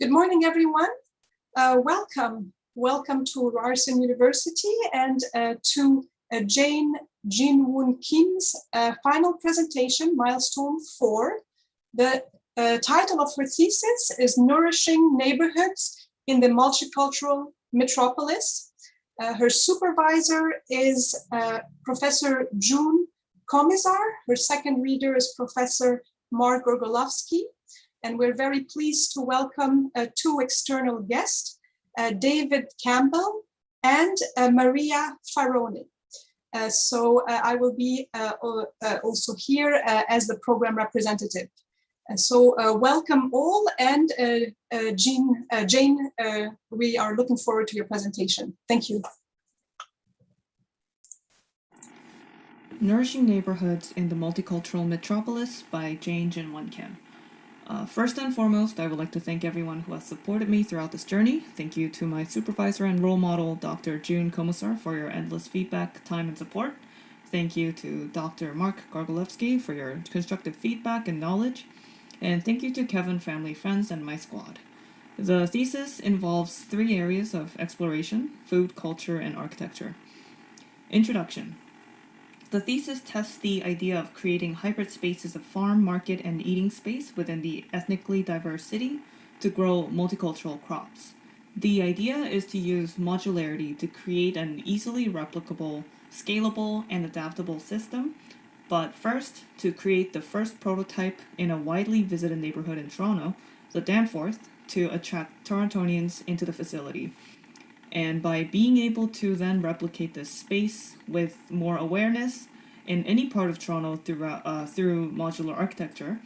Good morning, everyone. Welcome to Ryerson University and to Jane Jin-Woon Kim's final presentation, Milestone 4. The title of her thesis is Nourishing Neighborhoods in the Multicultural Metropolis. Her supervisor is Professor June Komisar. Her second reader is Professor Mark Gorgolovsky. And we're very pleased to welcome two external guests, David Campbell and Maria Faroni. I will be also here as the program representative. Welcome all, and Jane, we are looking forward to your presentation. Thank you. Nourishing Neighborhoods in the Multicultural Metropolis by Jane Jin-Woon Kim. First and foremost, I would like to thank everyone who has supported me throughout this journey. Thank you to my supervisor and role model, Dr. June Komisar, for your endless feedback, time, and support. Thank you to Dr. Mark Gorgolovsky for your constructive feedback and knowledge. And thank you to Kevin, family, friends, and my squad. The thesis involves 3 areas of exploration: food, culture, and architecture. Introduction. The thesis tests the idea of creating hybrid spaces of farm, market, and eating space within the ethnically diverse city to grow multicultural crops. The idea is to use modularity to create an easily replicable, scalable, and adaptable system, but first, to create the first prototype in a widely visited neighborhood in Toronto, the Danforth, to attract Torontonians into the facility. And by being able to then replicate this space with more awareness in any part of Toronto through modular architecture,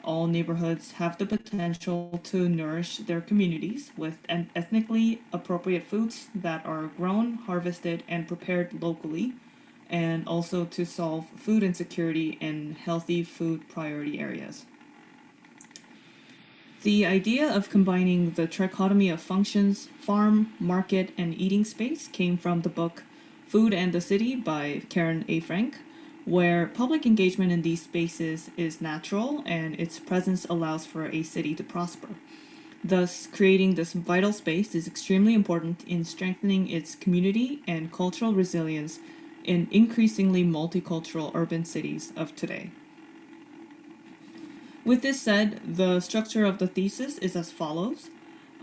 all neighborhoods have the potential to nourish their communities with ethnically appropriate foods that are grown, harvested, and prepared locally, and also to solve food insecurity in healthy food priority areas. The idea of combining the trichotomy of functions, farm, market, and eating space came from the book Food and the City by Karen A. Frank, where public engagement in these spaces is natural and its presence allows for a city to prosper. Thus, creating this vital space is extremely important in strengthening its community and cultural resilience in increasingly multicultural urban cities of today. With this said, the structure of the thesis is as follows.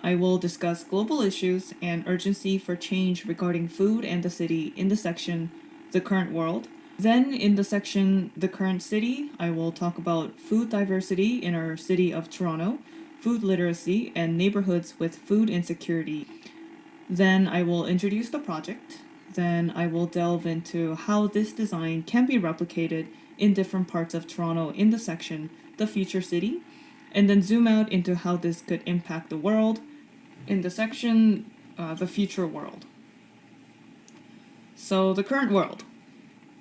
I will discuss global issues and urgency for change regarding food and the city in the section The Current World. Then in the section The Current City, I will talk about food diversity in our city of Toronto, food literacy, and neighborhoods with food insecurity. Then I will introduce the project. Then I will delve into how this design can be replicated in different parts of Toronto in the section The Future City, and then zoom out into how this could impact the world in the section The Future World. So the current world.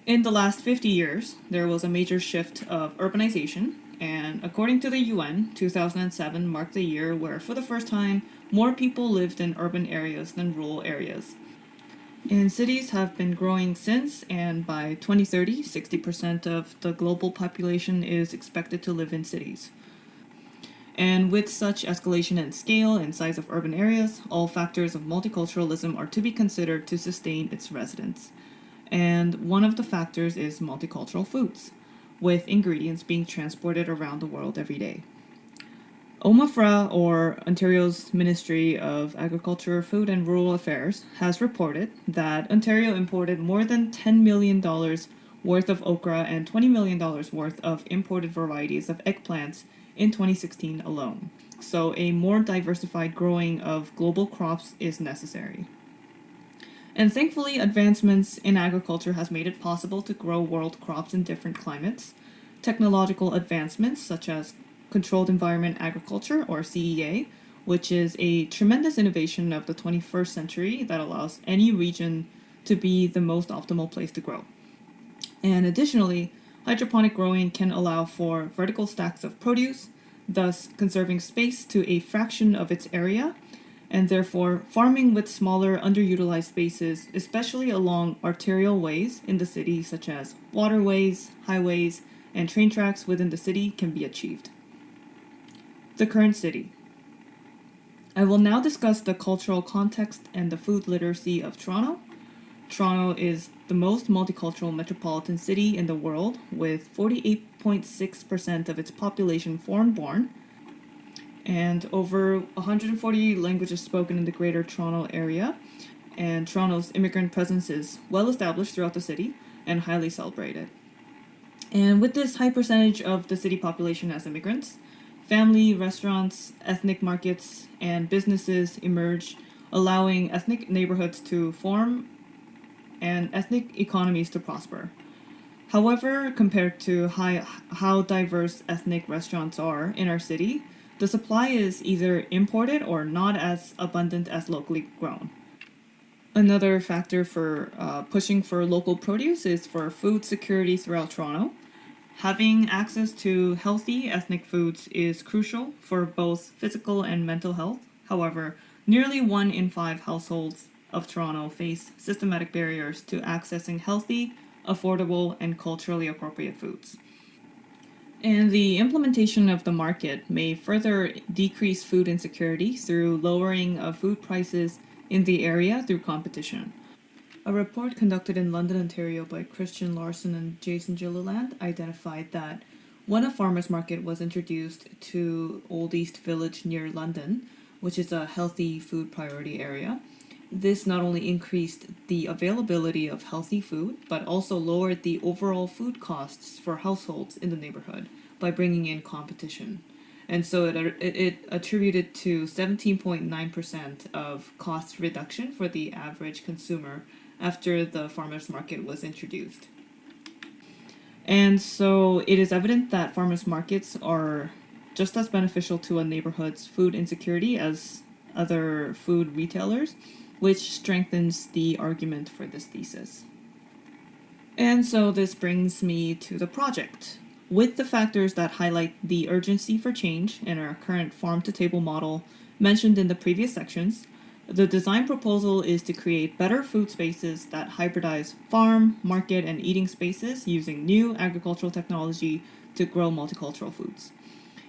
In the last 50 years, there was a major shift of urbanization, and according to the UN, 2007 marked the year where, for the first time, more people lived in urban areas than rural areas. And cities have been growing since, and by 2030, 60% of the global population is expected to live in cities. And with such escalation in scale and size of urban areas, all factors of multiculturalism are to be considered to sustain its residents. And one of the factors is multicultural foods, with ingredients being transported around the world every day. OMAFRA, or Ontario's Ministry of Agriculture, Food and Rural Affairs, has reported that Ontario imported more than $10 million worth of okra and $20 million worth of imported varieties of eggplants in 2016 alone. So a more diversified growing of global crops is necessary. And thankfully, advancements in agriculture has made it possible to grow world crops in different climates. Technological advancements such as Controlled Environment Agriculture, or CEA, which is a tremendous innovation of the 21st century that allows any region to be the most optimal place to grow. And additionally, hydroponic growing can allow for vertical stacks of produce, thus conserving space to a fraction of its area, and therefore farming with smaller underutilized spaces, especially along arterial ways in the city such as waterways, highways, and train tracks within the city can be achieved. The current city. I will now discuss the cultural context and the food literacy of Toronto. Toronto is the most multicultural metropolitan city in the world, with 48.6% of its population foreign-born, and over 140 languages spoken in the Greater Toronto Area. And Toronto's immigrant presence is well established throughout the city and highly celebrated. And with this high percentage of the city population as immigrants, family, restaurants, ethnic markets, and businesses emerge, allowing ethnic neighborhoods to form and ethnic economies to prosper. However, compared to how diverse ethnic restaurants are in our city, the supply is either imported or not as abundant as locally grown. Another factor for pushing for local produce is for food security throughout Toronto. Having access to healthy ethnic foods is crucial for both physical and mental health. However, nearly 1 in 5 households of Toronto face systematic barriers to accessing healthy, affordable, and culturally appropriate foods. And the implementation of the market may further decrease food insecurity through lowering of food prices in the area through competition. A report conducted in London, Ontario by Christian Larson and Jason Gilliland identified that when a farmers market was introduced to Old East Village near London, which is a healthy food priority area, this not only increased the availability of healthy food, but also lowered the overall food costs for households in the neighborhood by bringing in competition. And so it attributed to 17.9% of cost reduction for the average consumer after the farmers market was introduced. And so it is evident that farmers markets are just as beneficial to a neighborhood's food insecurity as other food retailers, which strengthens the argument for this thesis. And so this brings me to the project. With the factors that highlight the urgency for change in our current farm-to-table model mentioned in the previous sections, the design proposal is to create better food spaces that hybridize farm, market, and eating spaces using new agricultural technology to grow multicultural foods.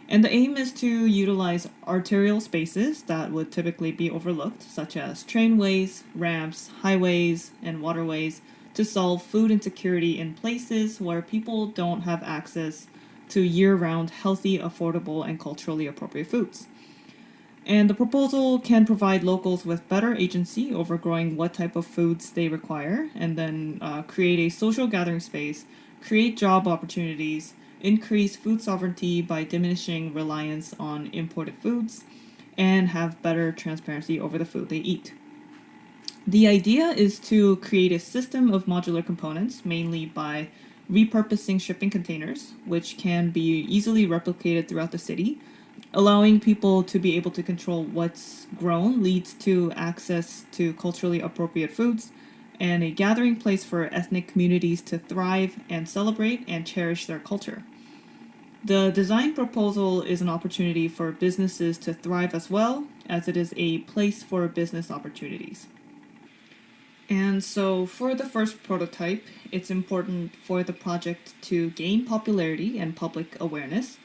And the aim is to utilize arterial spaces that would typically be overlooked, such as trainways, ramps, highways, and waterways, to solve food insecurity in places where people don't have access to year-round, healthy, affordable, and culturally appropriate foods. And the proposal can provide locals with better agency over growing what type of foods they require, and then create a social gathering space, create job opportunities, increase food sovereignty by diminishing reliance on imported foods, and have better transparency over the food they eat. The idea is to create a system of modular components, mainly by repurposing shipping containers, which can be easily replicated throughout the city. Allowing people to be able to control what's grown leads to access to culturally appropriate foods and a gathering place for ethnic communities to thrive and celebrate and cherish their culture. The design proposal is an opportunity for businesses to thrive as well, as it is a place for business opportunities. And so for the first prototype, it's important for the project to gain popularity and public awareness.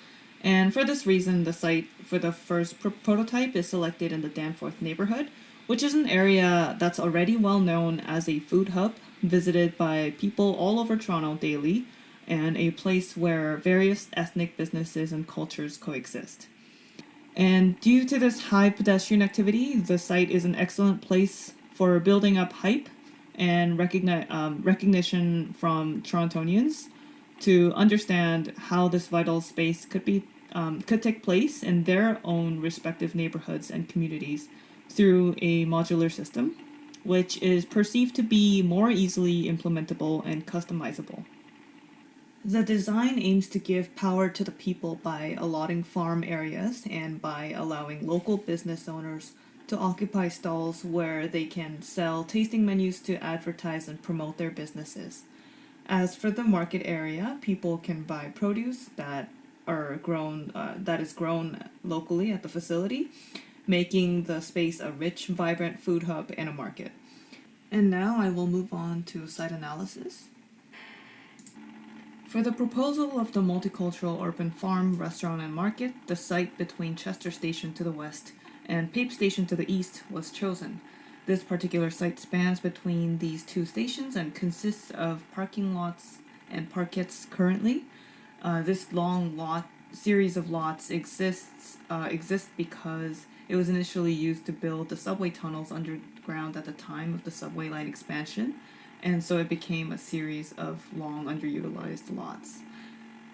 And for this reason, the site for the first prototype is selected in the Danforth neighborhood, which is an area that's already well known as a food hub, visited by people all over Toronto daily, and a place where various ethnic businesses and cultures coexist. And due to this high pedestrian activity, the site is an excellent place for building up hype and recognition from Torontonians to understand how this vital space could take place in their own respective neighborhoods and communities through a modular system, which is perceived to be more easily implementable and customizable. The design aims to give power to the people by allotting farm areas and by allowing local business owners to occupy stalls where they can sell tasting menus to advertise and promote their businesses. As for the market area, people can buy produce that is grown locally at the facility, making the space a rich, vibrant food hub and a market. And now I will move on to site analysis. For the proposal of the multicultural urban farm, restaurant, and market, the site between Chester Station to the west and Pape Station to the east was chosen. This particular site spans between these two stations and consists of parking lots and parkettes currently. This long lot series of lots exists because it was initially used to build the subway tunnels underground at the time of the subway line expansion, and so it became a series of long underutilized lots.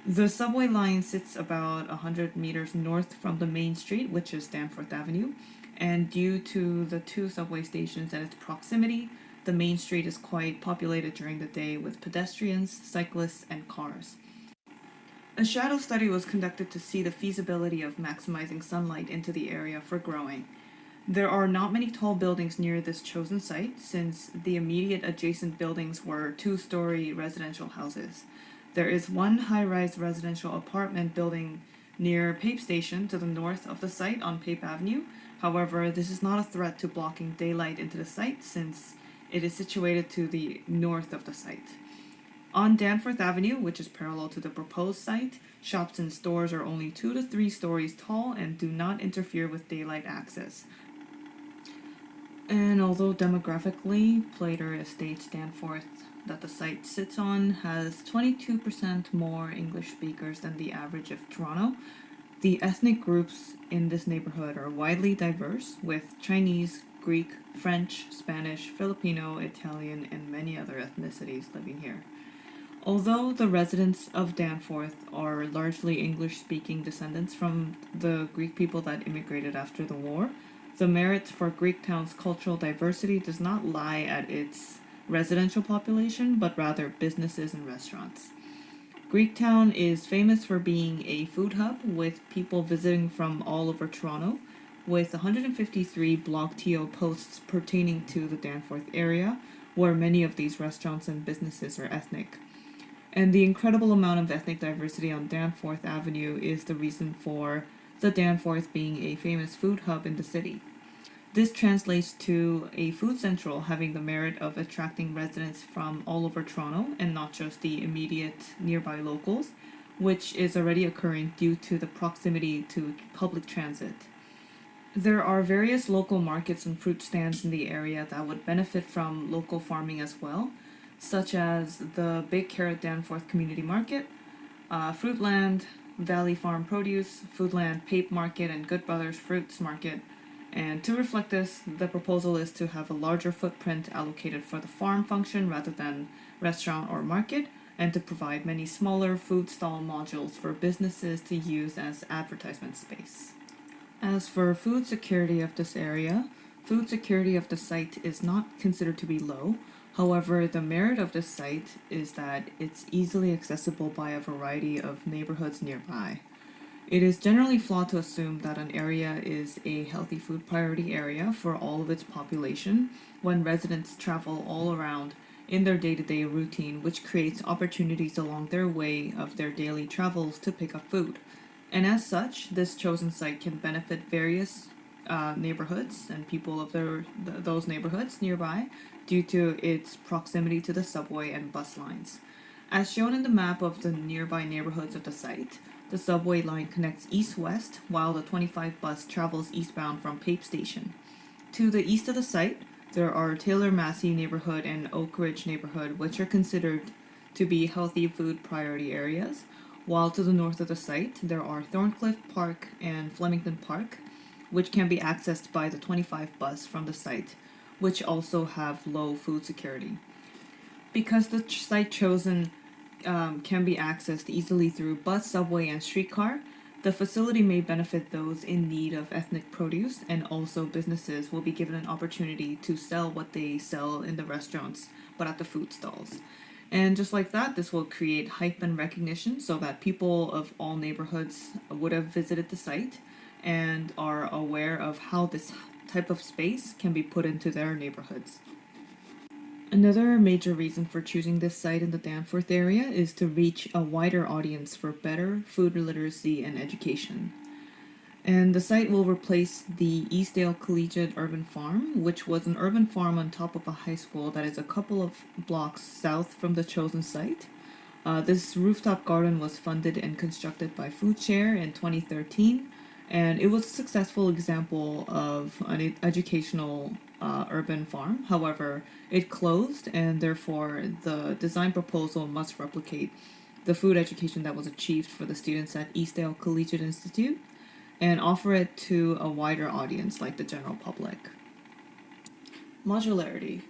The subway line sits about 100 meters north from the main street, which is Danforth Avenue, and due to the two subway stations and its proximity, the main street is quite populated during the day with pedestrians, cyclists, and cars. A shadow study was conducted to see the feasibility of maximizing sunlight into the area for growing. There are not many tall buildings near this chosen site, since the immediate adjacent buildings were two-story residential houses. There is one high-rise residential apartment building near Pape Station to the north of the site on Pape Avenue. However, this is not a threat to blocking daylight into the site, since it is situated to the north of the site. On Danforth Avenue, which is parallel to the proposed site, shops and stores are only 2 to 3 stories tall and do not interfere with daylight access. And although demographically, Plater Estates Danforth that the site sits on has 22% more English speakers than the average of Toronto, the ethnic groups in this neighborhood are widely diverse, with Chinese, Greek, French, Spanish, Filipino, Italian, and many other ethnicities living here. Although the residents of Danforth are largely English-speaking descendants from the Greek people that immigrated after the war, the merit for Greektown's cultural diversity does not lie at its residential population, but rather businesses and restaurants. Greektown is famous for being a food hub, with people visiting from all over Toronto, with 153 Blog TO posts pertaining to the Danforth area, where many of these restaurants and businesses are ethnic. And the incredible amount of ethnic diversity on Danforth Avenue is the reason for the Danforth being a famous food hub in the city. This translates to a food central having the merit of attracting residents from all over Toronto and not just the immediate nearby locals, which is already occurring due to the proximity to public transit. There are various local markets and fruit stands in the area that would benefit from local farming as well, such as the Big Carrot Danforth Community Market, Fruitland, Valley Farm Produce, Foodland Pape Market, and Good Brothers Fruits Market. And to reflect this, the proposal is to have a larger footprint allocated for the farm function rather than restaurant or market, and to provide many smaller food stall modules for businesses to use as advertisement space. As for food security of this area, food security of the site is not considered to be low. However, the merit of this site is that it's easily accessible by a variety of neighborhoods nearby. It is generally flawed to assume that an area is a healthy food priority area for all of its population when residents travel all around in their day-to-day routine, which creates opportunities along their way of their daily travels to pick up food. And as such, this chosen site can benefit various neighborhoods and people of those neighborhoods nearby due to its proximity to the subway and bus lines. As shown in the map of the nearby neighborhoods of the site, the subway line connects east-west, while the 25 bus travels eastbound from Pape Station. To the east of the site, there are Taylor Massey neighborhood and Oak Ridge neighborhood, which are considered to be healthy food priority areas, while to the north of the site, there are Thorncliffe Park and Flemington Park, which can be accessed by the 25 bus from the site, which also have low food security. Because the site chosen can be accessed easily through bus, subway, and streetcar, the facility may benefit those in need of ethnic produce, and also businesses will be given an opportunity to sell what they sell in the restaurants, but at the food stalls. And just like that, this will create hype and recognition so that people of all neighborhoods would have visited the site and are aware of how this type of space can be put into their neighborhoods. Another major reason for choosing this site in the Danforth area is to reach a wider audience for better food literacy and education. And the site will replace the Eastdale Collegiate Urban Farm, which was an urban farm on top of a high school that is a couple of blocks south from the chosen site. This rooftop garden was funded and constructed by FoodShare in 2013, And it was a successful example of an educational urban farm. However, it closed, and therefore the design proposal must replicate the food education that was achieved for the students at Eastdale Collegiate Institute and offer it to a wider audience like the general public. Modularity.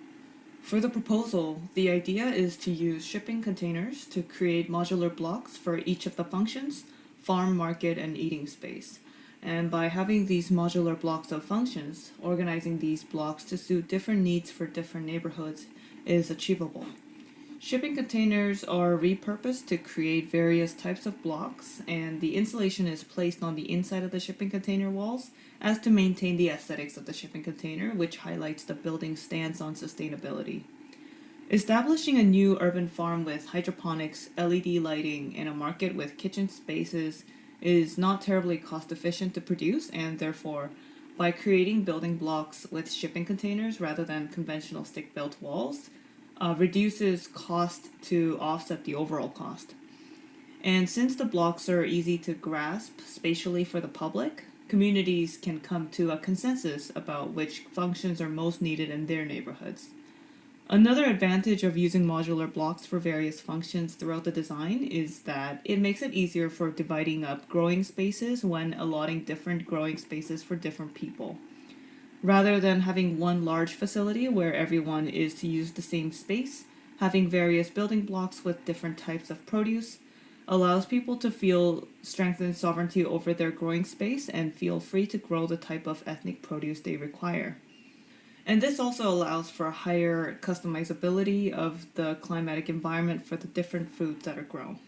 For the proposal, the idea is to use shipping containers to create modular blocks for each of the functions: farm, market, and eating space. And by having these modular blocks of functions, organizing these blocks to suit different needs for different neighborhoods is achievable. Shipping containers are repurposed to create various types of blocks, and the insulation is placed on the inside of the shipping container walls as to maintain the aesthetics of the shipping container, which highlights the building's stance on sustainability. Establishing a new urban farm with hydroponics, LED lighting, and a market with kitchen spaces is not terribly cost efficient to produce, and therefore, by creating building blocks with shipping containers rather than conventional stick built walls, reduces cost to offset the overall cost. And since the blocks are easy to grasp spatially for the public, communities can come to a consensus about which functions are most needed in their neighborhoods. Another advantage of using modular blocks for various functions throughout the design is that it makes it easier for dividing up growing spaces when allotting different growing spaces for different people. Rather than having one large facility where everyone is to use the same space, having various building blocks with different types of produce allows people to feel strengthened sovereignty over their growing space and feel free to grow the type of ethnic produce they require. And this also allows for a higher customizability of the climatic environment for the different foods that are grown.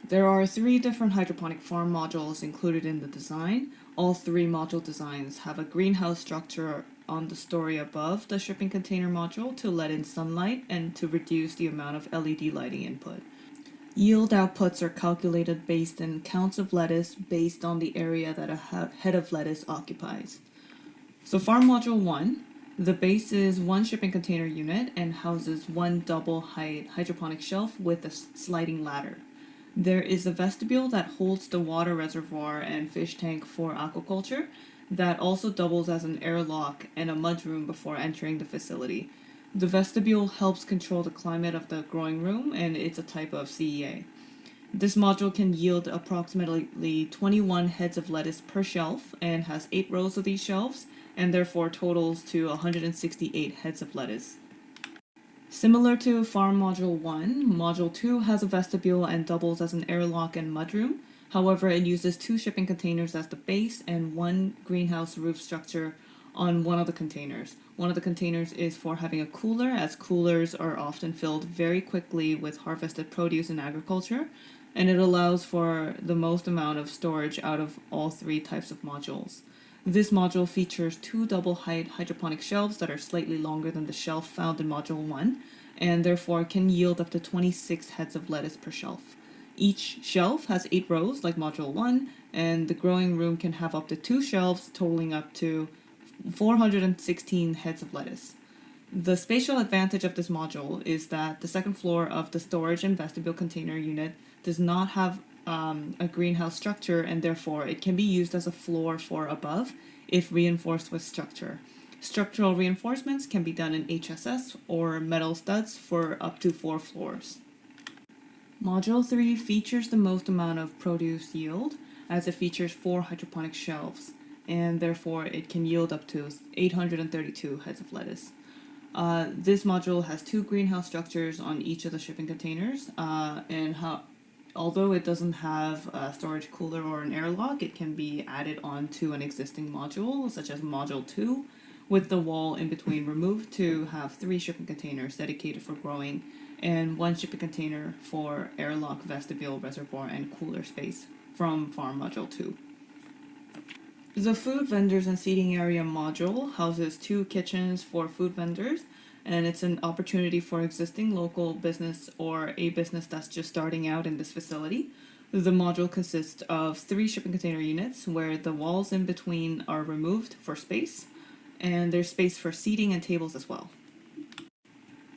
There are 3 different hydroponic farm modules included in the design. All 3 module designs have a greenhouse structure on the story above the shipping container module to let in sunlight and to reduce the amount of LED lighting input. Yield outputs are calculated based on counts of lettuce based on the area that a head of lettuce occupies. So farm module 1, the base is 1 shipping container unit and houses 1 double height hydroponic shelf with a sliding ladder. There is a vestibule that holds the water reservoir and fish tank for aquaculture that also doubles as an airlock and a mudroom before entering the facility. The vestibule helps control the climate of the growing room, and it's a type of CEA. This module can yield approximately 21 heads of lettuce per shelf and has 8 rows of these shelves, and therefore totals to 168 heads of lettuce. Similar to Farm Module 1, Module 2 has a vestibule and doubles as an airlock and mudroom. However, it uses 2 shipping containers as the base and 1 greenhouse roof structure on one of the containers. One of the containers is for having a cooler, as coolers are often filled very quickly with harvested produce in agriculture, and it allows for the most amount of storage out of all 3 types of modules. This module features 2 double height hydroponic shelves that are slightly longer than the shelf found in Module 1, and therefore can yield up to 26 heads of lettuce per shelf. Each shelf has 8 rows like Module 1, and the growing room can have up to 2 shelves totaling up to 416 heads of lettuce. The spatial advantage of this module is that the second floor of the storage and vestibule container unit does not have a greenhouse structure, and therefore it can be used as a floor for above if reinforced with structure. Structural reinforcements can be done in HSS or metal studs for up to 4 floors. Module 3 features the most amount of produce yield, as it features 4 hydroponic shelves, and therefore it can yield up to 832 heads of lettuce. This module has 2 greenhouse structures on each of the shipping containers, although it doesn't have a storage cooler or an airlock, it can be added onto an existing module, such as Module 2, with the wall in between removed to have 3 shipping containers dedicated for growing and 1 shipping container for airlock, vestibule, reservoir, and cooler space from Farm Module 2. The food vendors and seating area module houses 2 kitchens for food vendors, and it's an opportunity for existing local business or a business that's just starting out in this facility. The module consists of 3 shipping container units where the walls in between are removed for space, and there's space for seating and tables as well.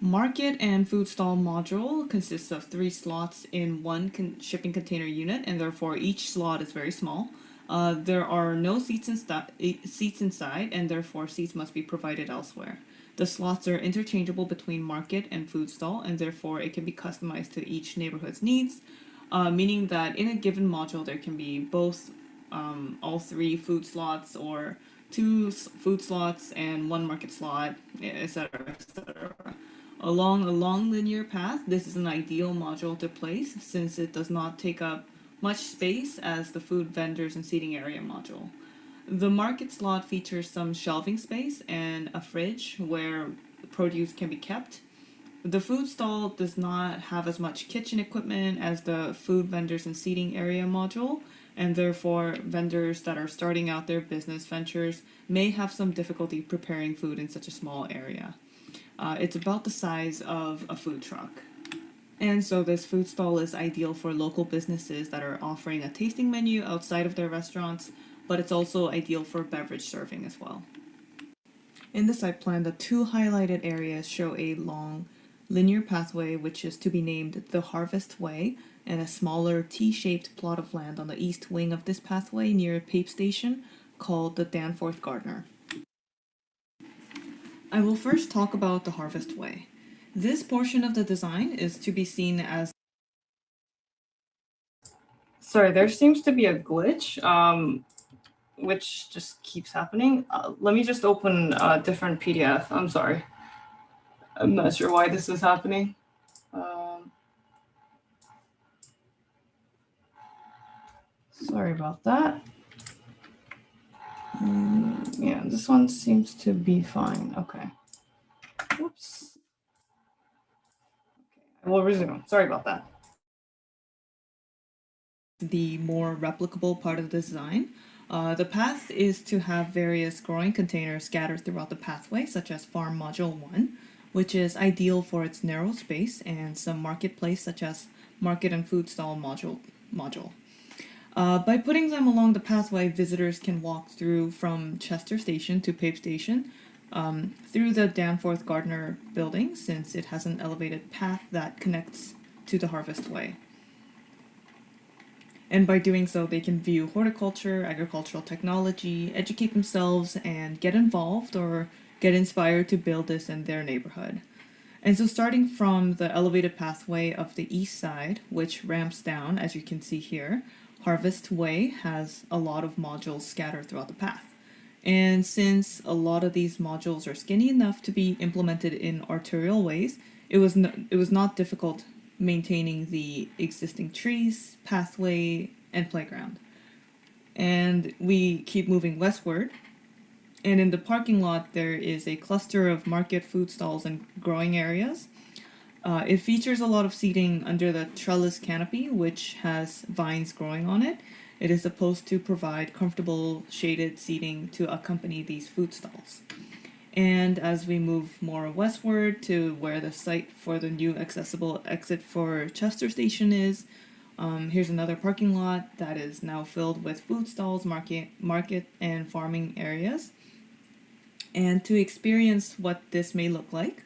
Market and food stall module consists of 3 slots in 1 shipping container unit, and therefore each slot is very small. There are no seats inside, and therefore seats must be provided elsewhere. The slots are interchangeable between market and food stall, and therefore it can be customized to each neighborhood's needs, meaning that in a given module there can be both all three food slots or two food slots and one market slot, etc., etc. Along a long linear path, this is an ideal module to place since it does not take up much space as the food vendors and seating area module. The market slot features some shelving space and a fridge where produce can be kept. The food stall does not have as much kitchen equipment as the food vendors and seating area module, and therefore vendors that are starting out their business ventures may have some difficulty preparing food in such a small area. It's about the size of a food truck. And so this food stall is ideal for local businesses that are offering a tasting menu outside of their restaurants, but it's also ideal for beverage serving as well. In the site plan, the two highlighted areas show a long linear pathway which is to be named the Harvest Way, and a smaller T-shaped plot of land on the east wing of this pathway near Pape Station called the Danforth Gardener. I will first talk about the Harvest Way. This portion of the design is to be seen as... Sorry, there seems to be a glitch, which just keeps happening. Let me just open a different PDF. I'm sorry. I'm not sure why this is happening. Sorry about that. Yeah, this one seems to be fine. Okay. Whoops. Okay, I will resume. Sorry about that. The more replicable part of the design. The path is to have various growing containers scattered throughout the pathway, such as Farm Module 1, which is ideal for its narrow space, and some marketplace, such as Market and Food Stall Module. By putting them along the pathway, visitors can walk through from Chester Station to Pape Station through the Danforth Gardener building, since it has an elevated path that connects to the Harvest Way. And by doing so, they can view horticulture, agricultural technology, educate themselves, and get involved or get inspired to build this in their neighborhood. And so starting from the elevated pathway of the east side, which ramps down, as you can see here, Harvest Way has a lot of modules scattered throughout the path. And since a lot of these modules are skinny enough to be implemented in arterial ways, it was not difficult maintaining the existing trees, pathway, and playground. And we keep moving westward. And in the parking lot, there is a cluster of market food stalls and growing areas. It features a lot of seating under the trellis canopy, which has vines growing on it. It is supposed to provide comfortable shaded seating to accompany these food stalls. And as we move more westward to where the site for the new accessible exit for Chester Station is, here's another parking lot that is now filled with food stalls, market and farming areas. And to experience what this may look like,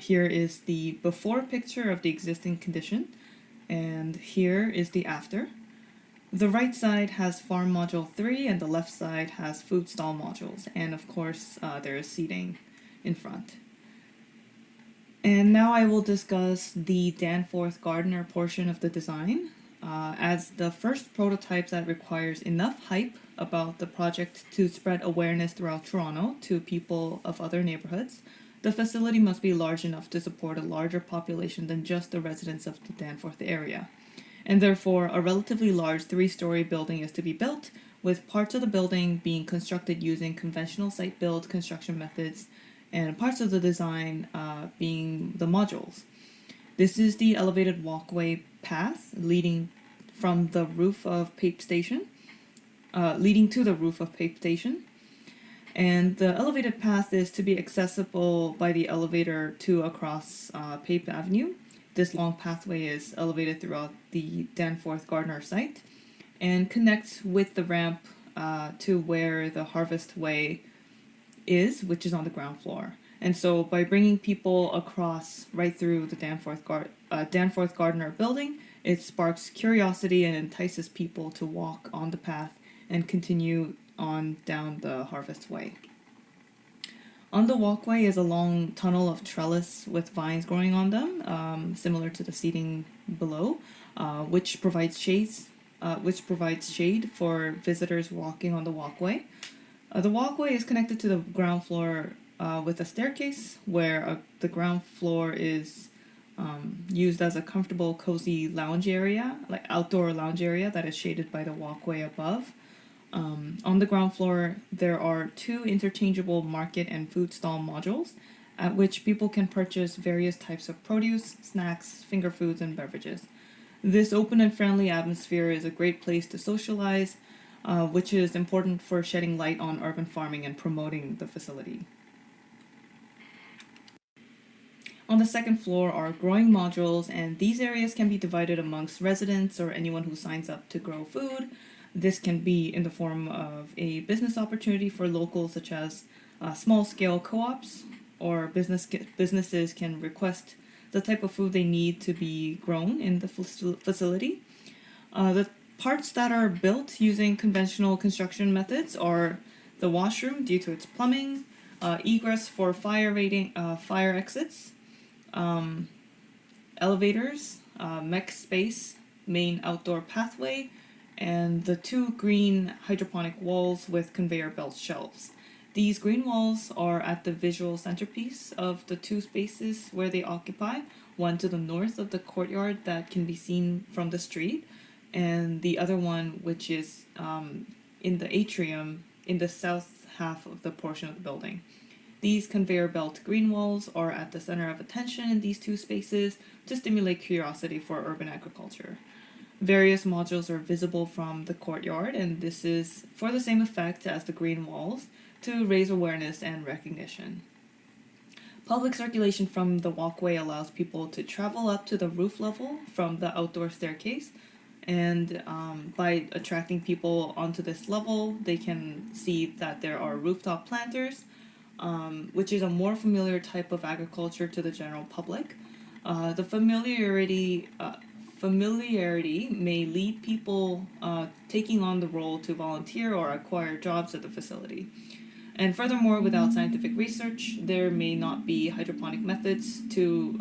here is the before picture of the existing condition, and here is the after. The right side has Farm Module 3, and the left side has Food Stall modules, and of course there is seating in front. And now I will discuss the Danforth Gardener portion of the design. As the first prototype that requires enough hype about the project to spread awareness throughout Toronto to people of other neighborhoods, the facility must be large enough to support a larger population than just the residents of the Danforth area. And therefore, a relatively large 3-story building is to be built, with parts of the building being constructed using conventional site-build construction methods, and parts of the design being the modules. This is the elevated walkway path leading from the roof of Pape Station, leading to the roof of Pape Station. And the elevated path is to be accessible by the elevator to across Pape Avenue. This long pathway is elevated throughout the Danforth Gardener site and connects with the ramp to where the Harvest Way is, which is on the ground floor. And so by bringing people across right through the Danforth Gardener building, it sparks curiosity and entices people to walk on the path and continue on down the Harvest Way. On the walkway is a long tunnel of trellis with vines growing on them, similar to the seating below, which provides shade for visitors walking on the walkway. The walkway is connected to the ground floor with a staircase, where the ground floor is used as a comfortable, cozy lounge area, like outdoor lounge area that is shaded by the walkway above. On the ground floor, there are 2 interchangeable market and food stall modules at which people can purchase various types of produce, snacks, finger foods, and beverages. This open and friendly atmosphere is a great place to socialize, which is important for shedding light on urban farming and promoting the facility. On the second floor are growing modules, and these areas can be divided amongst residents or anyone who signs up to grow food. This can be in the form of a business opportunity for locals, such as small-scale co-ops, or businesses can request the type of food they need to be grown in the facility. The parts that are built using conventional construction methods are the washroom due to its plumbing, egress for fire exits, elevators, mech space, main outdoor pathway, and the 2 green hydroponic walls with conveyor belt shelves. These green walls are at the visual centerpiece of the 2 spaces where they occupy, one to the north of the courtyard that can be seen from the street, and the other one which is in the atrium in the south half of the portion of the building. These conveyor belt green walls are at the center of attention in these 2 spaces to stimulate curiosity for urban agriculture. Various modules are visible from the courtyard, and this is for the same effect as the green walls, to raise awareness and recognition. Public circulation from the walkway allows people to travel up to the roof level from the outdoor staircase, and by attracting people onto this level, they can see that there are rooftop planters, which is a more familiar type of agriculture to the general public. The familiarity may lead people taking on the role to volunteer or acquire jobs at the facility. And furthermore, without scientific research, there may not be hydroponic methods to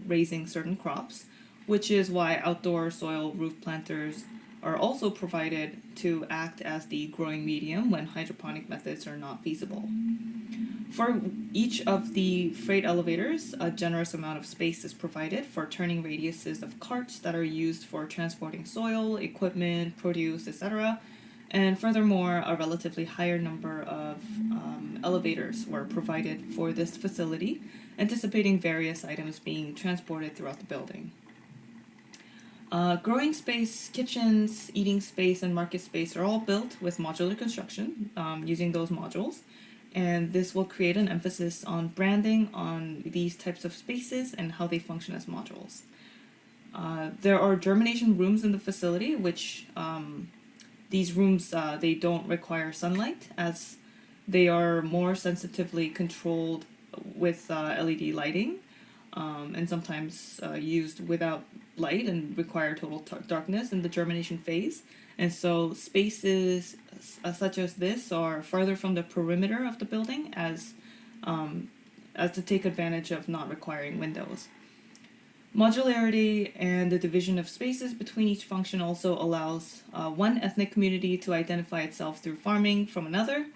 raising certain crops, which is why outdoor soil roof planters are also provided to act as the growing medium when hydroponic methods are not feasible. For each of the freight elevators, a generous amount of space is provided for turning radiuses of carts that are used for transporting soil, equipment, produce, etc. And furthermore, a relatively higher number of elevators were provided for this facility, anticipating various items being transported throughout the building. Growing space, kitchens, eating space, and market space are all built with modular construction using those modules. And this will create an emphasis on branding on these types of spaces and how they function as modules. There are germination rooms in the facility, which these rooms, they don't require sunlight, as they are more sensitively controlled with LED lighting, and sometimes used without light and require total darkness in the germination phase. And so spaces such as this are farther from the perimeter of the building as to take advantage of not requiring windows. Modularity and the division of spaces between each function also allows one ethnic community to identify itself through farming from another,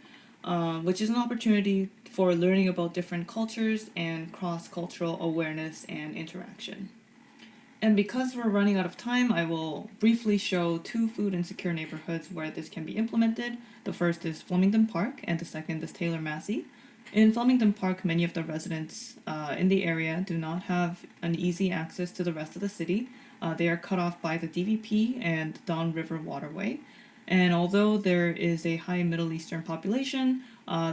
which is an opportunity for learning about different cultures and cross-cultural awareness and interaction. And because we're running out of time, I will briefly show 2 food insecure neighborhoods where this can be implemented. The first is Flemington Park, and the second is Taylor Massey. In Flemington Park, many of the residents in the area do not have an easy access to the rest of the city. They are cut off by the DVP and Don River Waterway. And although there is a high Middle Eastern population,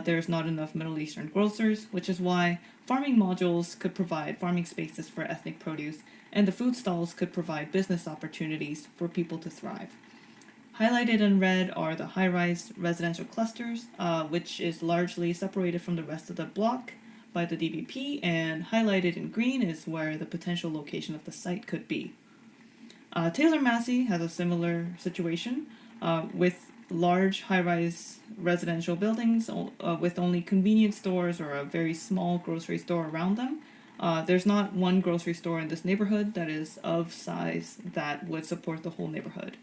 there's not enough Middle Eastern grocers, which is why farming modules could provide farming spaces for ethnic produce, and the food stalls could provide business opportunities for people to thrive. Highlighted in red are the high-rise residential clusters, which is largely separated from the rest of the block by the DVP, and highlighted in green is where the potential location of the site could be. Taylor Massey has a similar situation with large high-rise residential buildings with only convenience stores or a very small grocery store around them. There's not one grocery store in this neighborhood that is of size that would support the whole neighborhood.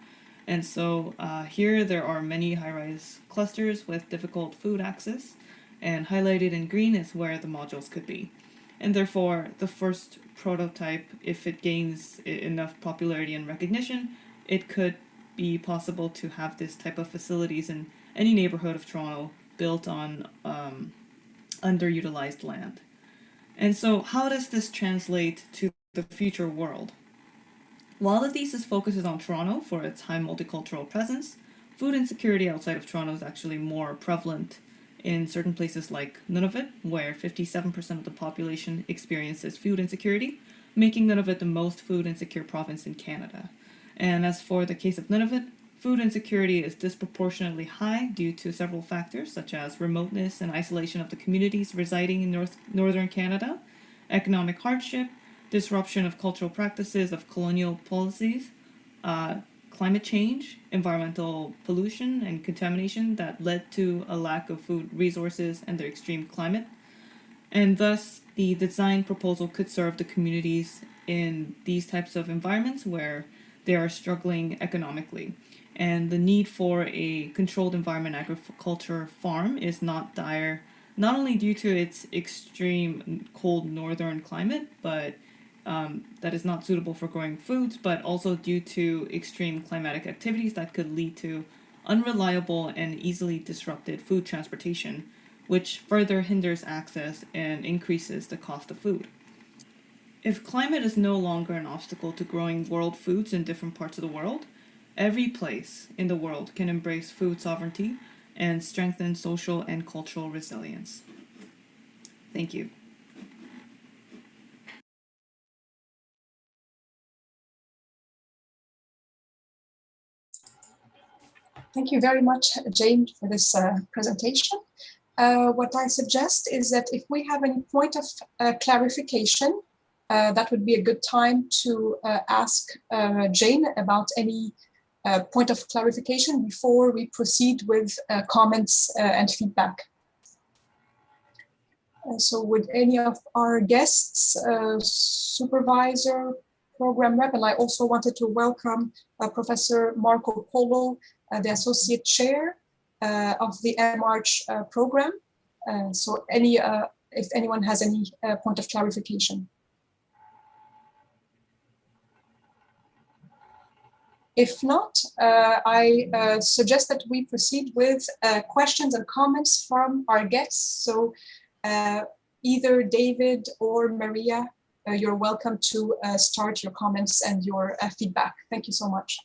And so here there are many high-rise clusters with difficult food access, and highlighted in green is where the modules could be. And therefore, the first prototype, if it gains enough popularity and recognition, it could be possible to have this type of facilities in any neighborhood of Toronto built on underutilized land. And so, how does this translate to the future world? While the thesis focuses on Toronto for its high multicultural presence, food insecurity outside of Toronto is actually more prevalent in certain places like Nunavut, where 57% of the population experiences food insecurity, making Nunavut the most food insecure province in Canada. And as for the case of Nunavut, food insecurity is disproportionately high due to several factors, such as remoteness and isolation of the communities residing in northern Canada, economic hardship, disruption of cultural practices of colonial policies, climate change, environmental pollution and contamination that led to a lack of food resources and their extreme climate. And thus, the design proposal could serve the communities in these types of environments where they are struggling economically. And the need for a controlled environment agriculture farm is not dire, not only due to its extreme cold northern climate, but that is not suitable for growing foods, but also due to extreme climatic activities that could lead to unreliable and easily disrupted food transportation, which further hinders access and increases the cost of food. If climate is no longer an obstacle to growing world foods in different parts of the world, every place in the world can embrace food sovereignty and strengthen social and cultural resilience. Thank you. Thank you very much, Jane, for this presentation. What I suggest is that if we have any point of clarification, that would be a good time to ask Jane about any point of clarification before we proceed with comments and feedback. So would any of our guests, supervisor, program rep, and I also wanted to welcome Professor Marco Polo, the Associate Chair of the M.Arch program. So if anyone has any point of clarification. If not, I suggest that we proceed with questions and comments from our guests. So either David or Maria, you're welcome to start your comments and your feedback. Thank you so much.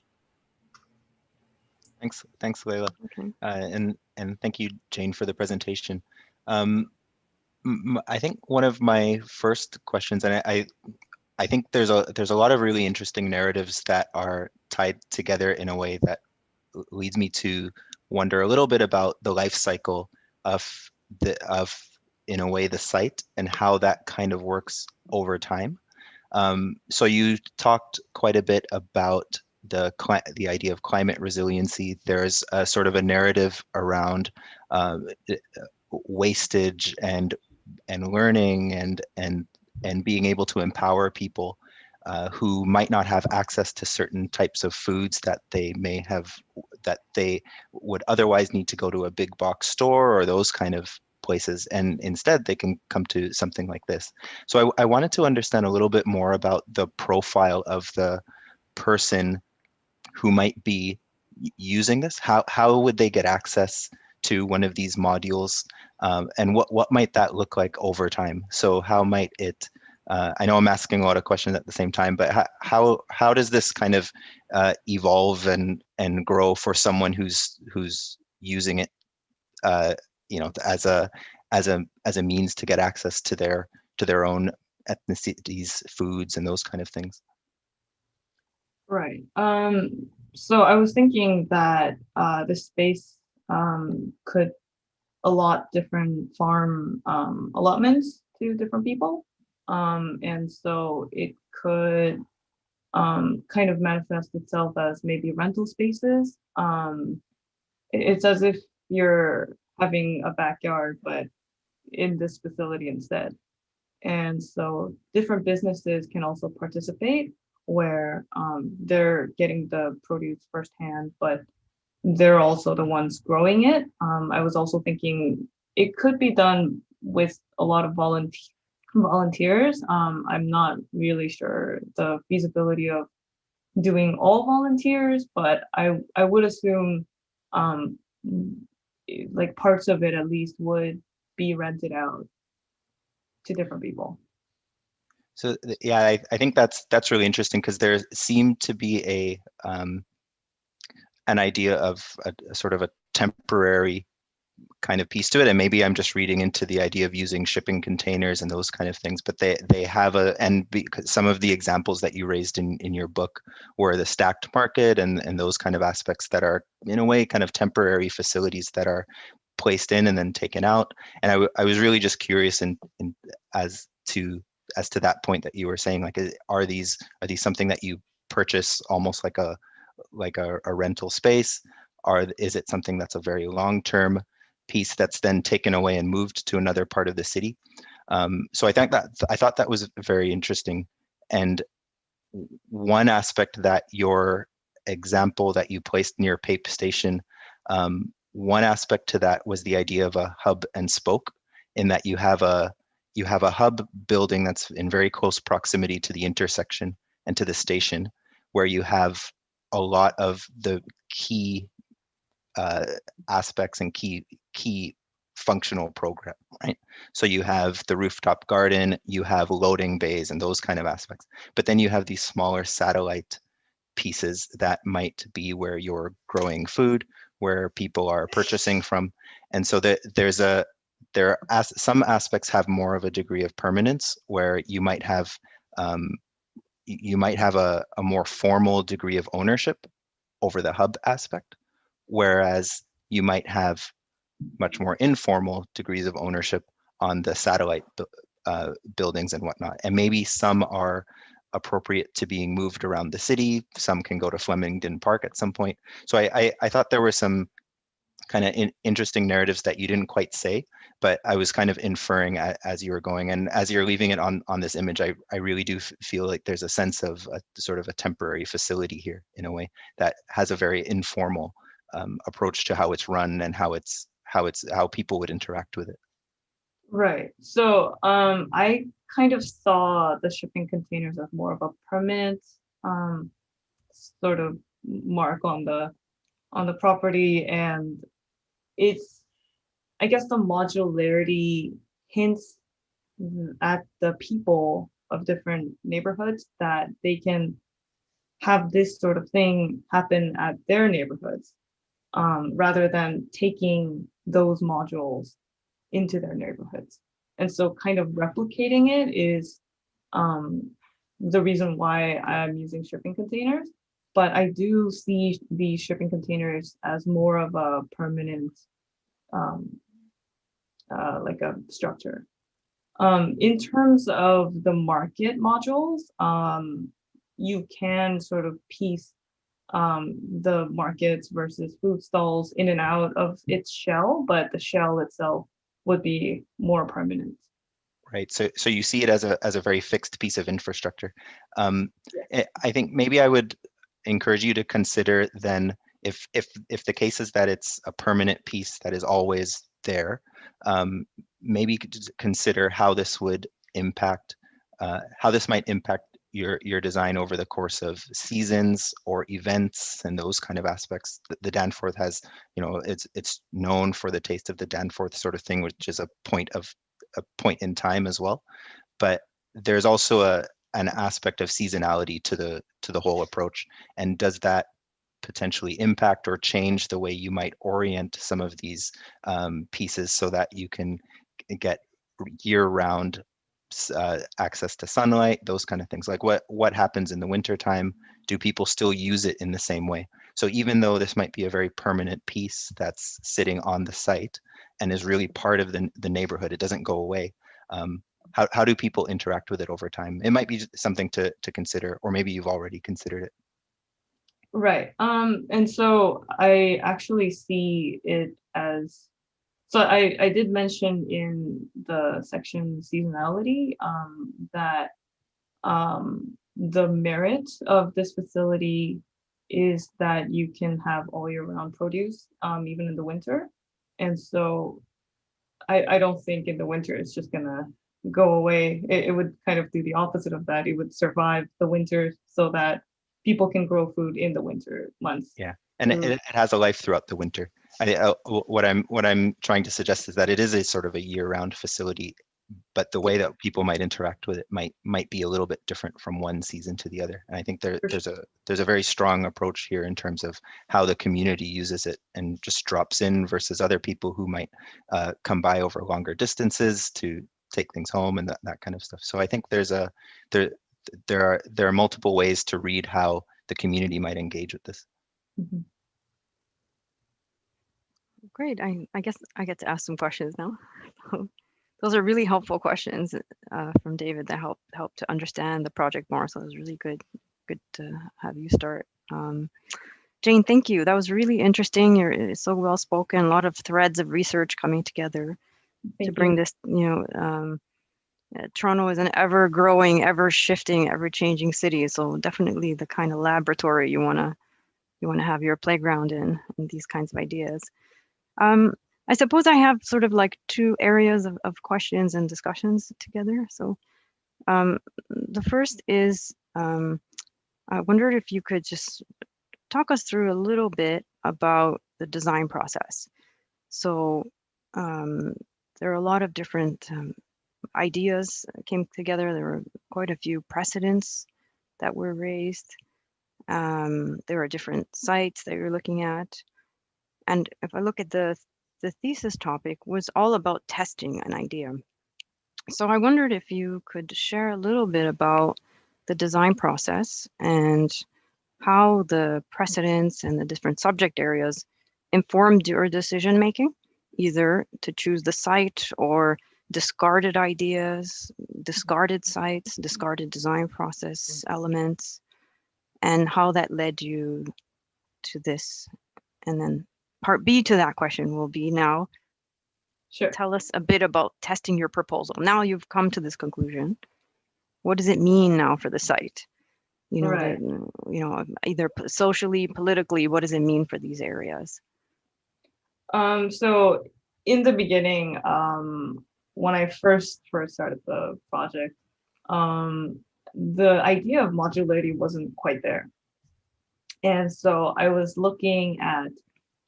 Thanks, Leila, Okay. and thank you, Jane, for the presentation. I think one of my first questions, and I think there's a lot of really interesting narratives that are tied together in a way that leads me to wonder a little bit about the life cycle of in a way the site and how that kind of works over time. So you talked quite a bit about the idea of climate resiliency. There's a sort of a narrative around wastage and learning and being able to empower people who might not have access to certain types of foods that they would otherwise need to go to a big box store or those kind of places, and instead they can come to something like this. So I wanted to understand a little bit more about the profile of the person who might be using this. How would they get access to one of these modules, and what might that look like over time? So how might it, I know I'm asking a lot of questions at the same time, but how does this kind of evolve and grow for someone who's using it, as a means to get access to their own ethnicities, foods, and those kind of things? Right. So I was thinking that the space could allot different farm allotments to different people. And so it could kind of manifest itself as maybe rental spaces. it's as if you're having a backyard, but in this facility instead. And so different businesses can also participate where they're getting the produce firsthand, but they're also the ones growing it. I was also thinking it could be done with a lot of volunteers. I'm not really sure the feasibility of doing all volunteers, but I would assume um, like parts of it at least would be rented out to different people. So yeah, I think that's really interesting because there seemed to be an idea of a sort of a temporary kind of piece to it, and maybe I'm just reading into the idea of using shipping containers and those kind of things, but they have and because some of the examples that you raised in your book were the stacked market and those kind of aspects that are in a way kind of temporary facilities that are placed in and then taken out. And I was really just curious in as to that point that you were saying, like, are these something that you purchase almost like a rental space? Is it something that's a very long-term piece that's then taken away and moved to another part of the city? So I thought that was very interesting. And one aspect that your example that you placed near Pape Station, one aspect to that was the idea of a hub and spoke, in that you have a hub building that's in very close proximity to the intersection and to the station, where you have a lot of the key aspects and key functional program, right? So you have the rooftop garden, you have loading bays and those kind of aspects. But then you have these smaller satellite pieces that might be where you're growing food, where people are purchasing from. And so some aspects have more of a degree of permanence, where you might have a more formal degree of ownership over the hub aspect, whereas you might have much more informal degrees of ownership on the satellite buildings and whatnot. And maybe some are appropriate to being moved around the city. Some can go to Flemington Park at some point. So I thought there were some kind of interesting narratives that you didn't quite say, but I was kind of inferring as you were going, and as you're leaving it on this image, I really do feel like there's a sense of a sort of a temporary facility here, in a way that has a very informal approach to how it's run and how people would interact with it. Right. So I kind of saw the shipping containers as more of a permanent sort of mark on the property, and it's, I guess, the modularity hints at the people of different neighborhoods that they can have this sort of thing happen at their neighborhoods, rather than taking those modules into their neighborhoods. And so kind of replicating it is the reason why I'm using shipping containers. But I do see the shipping containers as more of a permanent, like a structure. In terms of the market modules, you can sort of piece the markets versus food stalls in and out of its shell, but the shell itself would be more permanent. Right. So you see it as a very fixed piece of infrastructure. I think maybe I would encourage you to consider then, if the case is that it's a permanent piece that is always there, maybe consider how this would impact, how this might impact your design over the course of seasons or events and those kind of aspects. The Danforth has, it's known for the taste of the Danforth sort of thing, which is a point in time as well. But there's also an aspect of seasonality to the whole approach. And does that potentially impact or change the way you might orient some of these pieces so that you can get year-round access to sunlight, those kind of things? Like what happens in the wintertime? Do people still use it in the same way? So even though this might be a very permanent piece that's sitting on the site and is really part of the neighborhood, it doesn't go away. How do people interact with it over time? It might be something to consider, or maybe you've already considered it. Right. And so I actually see it as, so I did mention in the section seasonality, that the merit of this facility is that you can have all year round produce, even in the winter. And so I don't think in the winter it's just gonna go away. It would kind of do the opposite of that. It would survive the winter so that people can grow food in the winter months. Yeah, and it has a life throughout the winter. What I'm trying to suggest is that it is a sort of a year-round facility, but the way that people might interact with it might be a little bit different from one season to the other. And I think there's a very strong approach here in terms of how the community uses it and just drops in versus other people who might come by over longer distances to take things home and that kind of stuff. So I think there are multiple ways to read how the community might engage with this. Mhm. Great. I guess I get to ask some questions now. Those are really helpful questions from David that help to understand the project more. So it was really good to have you start. Jane, thank you. That was really interesting. You're so well spoken. A lot of threads of research coming together to bring this. Toronto is an ever growing, ever shifting, ever changing city. So definitely the kind of laboratory you wanna have your playground in these kinds of ideas. I suppose I have sort of like two areas of questions and discussions together. So the first is, I wondered if you could just talk us through a little bit about the design process. So there are a lot of different ideas that came together. There were quite a few precedents that were raised. There are different sites that you're looking at. And if I look at the thesis topic was all about testing an idea. So I wondered if you could share a little bit about the design process and how the precedents and the different subject areas informed your decision making, either to choose the site or discarded ideas, discarded sites, discarded design process elements, and how that led you to this. And then part B to that question will be now, Sure. tell us a bit about testing your proposal. Now you've come to this conclusion. What does it mean now for the site? Right. Either socially, politically, what does it mean for these areas? So in the beginning, when I first started the project, the idea of modularity wasn't quite there. And so I was looking at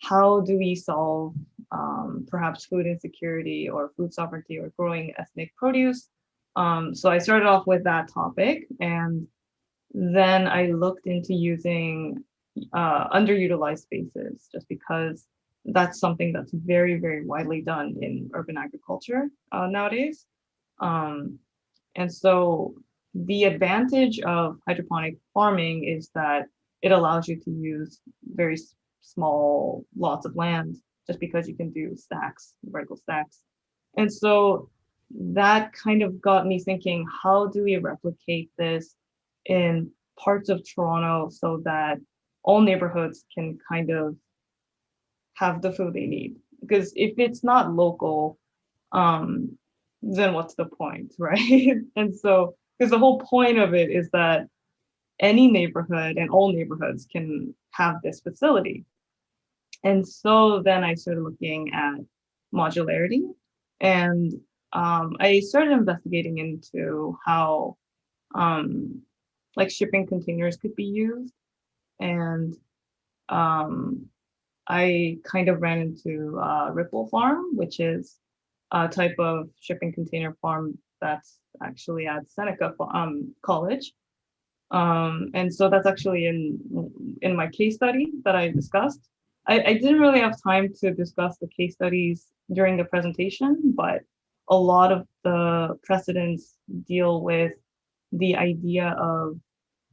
how do we solve perhaps food insecurity or food sovereignty or growing ethnic produce. So I started off with that topic, and then I looked into using underutilized spaces, just because that's something that's very, very widely done in urban agriculture nowadays. And so the advantage of hydroponic farming is that it allows you to use very small lots of land, just because you can do stacks, vertical stacks. And so that kind of got me thinking, how do we replicate this in parts of Toronto so that all neighborhoods can kind of have the food they need? Because if it's not local, then what's the point, right? And so, because the whole point of it is that any neighborhood and all neighborhoods can have this facility. And so then I started looking at modularity, and I started investigating into how like shipping containers could be used. And I kind of ran into Ripple Farm, which is a type of shipping container farm that's actually at Seneca College. And so that's actually in my case study that I discussed. I didn't really have time to discuss the case studies during the presentation, but a lot of the precedents deal with the idea of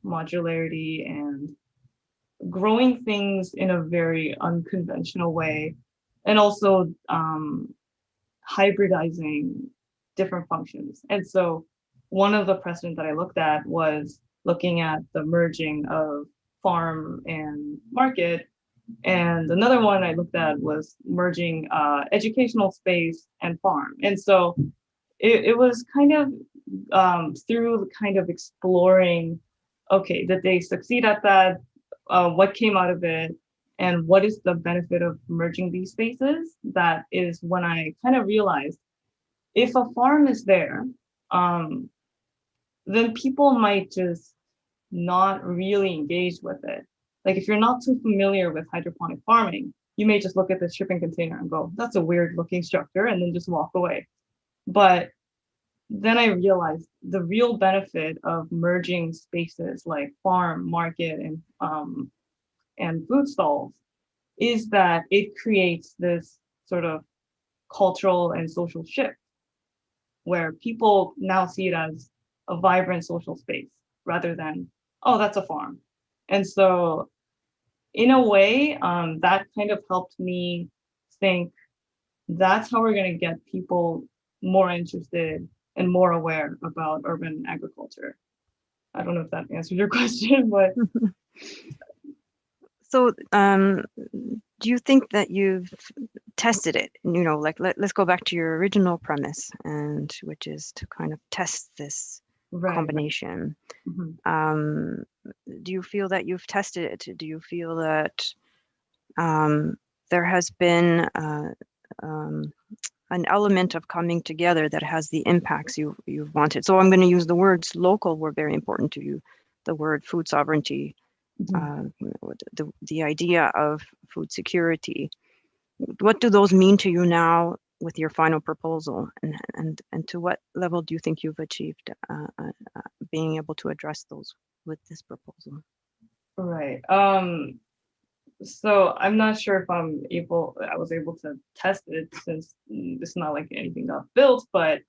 modularity and growing things in a very unconventional way, and also hybridizing different functions. And so one of the precedents that I looked at was looking at the merging of farm and market. And another one I looked at was merging educational space and farm. And so it was kind of through kind of exploring, okay, did they succeed at that? What came out of it? And what is the benefit of merging these spaces? That is when I kind of realized if a farm is there, then people might just not really engage with it. Like if you're not too familiar with hydroponic farming, you may just look at the shipping container and go, that's a weird looking structure, and then just walk away. But then I realized the real benefit of merging spaces like farm, market, and food stalls is that it creates this sort of cultural and social shift where people now see it as a vibrant social space rather than, oh, that's a farm. And so in a way, that kind of helped me think that's how we're going to get people more interested and more aware about urban agriculture. I don't know if that answered your question, but So, do you think that you've tested it? You know, like let's go back to your original premise, and which is to kind of test this right. combination. Mhm. Do you feel that you've tested it? Do you feel that there has been an element of coming together that has the impacts you've wanted? So I'm going to use the words local were very important to you, the word food sovereignty, the idea of food security. What do those mean to you now with your final proposal, and to what level do you think you've achieved being able to address those with this proposal? Right. So I'm not sure if I was able to test it since it's not like anything got built, but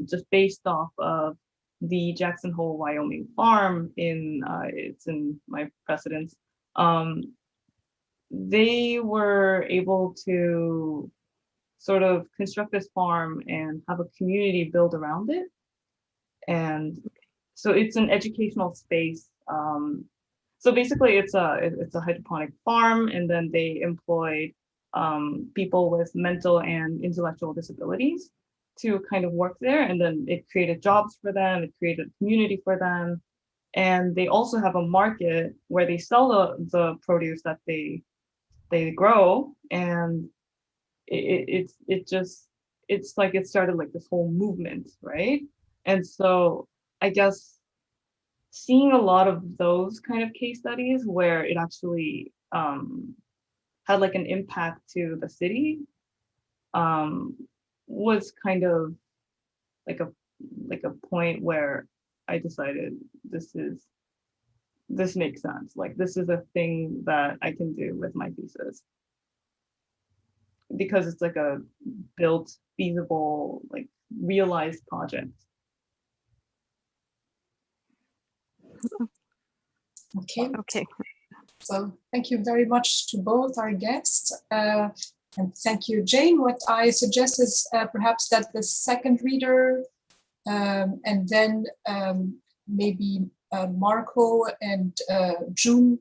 just based off of the Jackson Hole, Wyoming farm it's in my precedence. They were able to sort of construct this farm and have a community build around it. And so it's an educational space. So basically it's a hydroponic farm, and then they employed people with mental and intellectual disabilities to kind of work there. And then it created jobs for them, it created a community for them. And they also have a market where they sell the produce that they grow. And it's like it started like this whole movement, right? And so I guess seeing a lot of those kind of case studies where it actually had like an impact to the city was kind of like a point where I decided this makes sense. Like this is a thing that I can do with my thesis, because it's like a built, feasible, like realized project. Okay. So thank you very much to both our guests. And thank you, Jane. What I suggest is perhaps that the second reader and then maybe Marco and June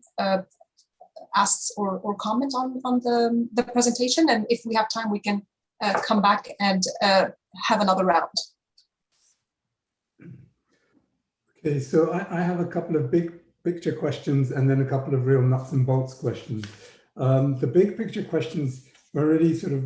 asks or comment on the presentation. And if we have time, we can come back and have another round. Okay, so I have a couple of big picture questions and then a couple of real nuts and bolts questions. The big picture questions are really sort of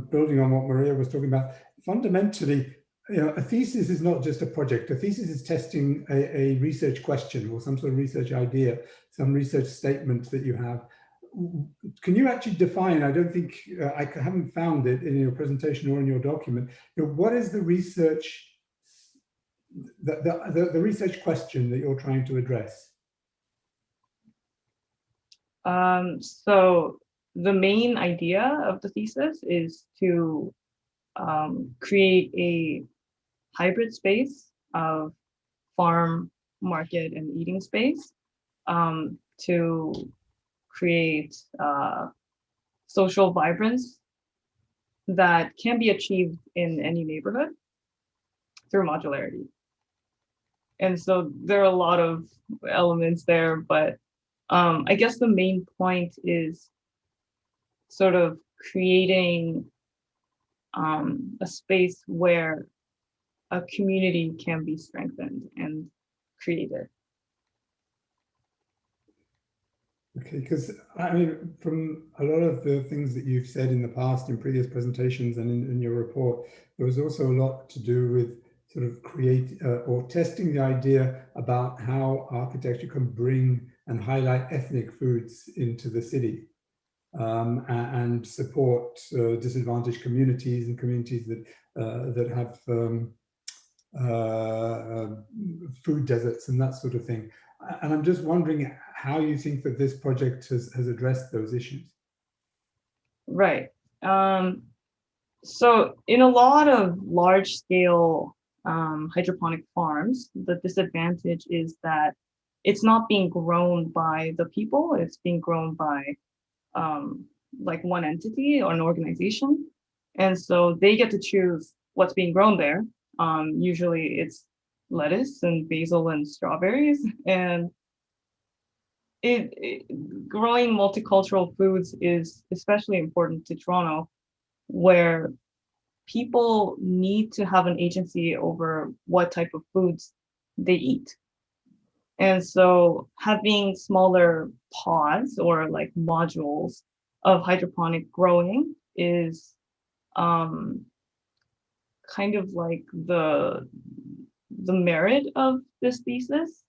building on what Maria was talking about. Fundamentally, a thesis is not just a project. A thesis is testing a research question or some sort of research idea, some research statement that you have. Can you actually define, I don't think, I haven't found it in your presentation or in your document, what is the research, the research question that you're trying to address? So the main idea of the thesis is to create a hybrid space of farm, market, and eating space to create social vibrance that can be achieved in any neighborhood through modularity. And so there are a lot of elements there, but I guess the main point is sort of creating a space where a community can be strengthened and created. Okay, because I mean, from a lot of the things that you've said in the past, in previous presentations and in your report, there was also a lot to do with sort of or testing the idea about how architecture can bring and highlight ethnic foods into the city, and support disadvantaged communities and communities that have food deserts and that sort of thing. And I'm just wondering how you think that this project has addressed those issues. Right. So in a lot of large scale hydroponic farms, the disadvantage is that it's not being grown by the people, it's being grown by like one entity or an organization. And so they get to choose what's being grown there. Usually it's lettuce and basil and strawberries. And growing multicultural foods is especially important to Toronto, where people need to have an agency over what type of foods they eat. And so having smaller pods or like modules of hydroponic growing is kind of like the merit of this thesis,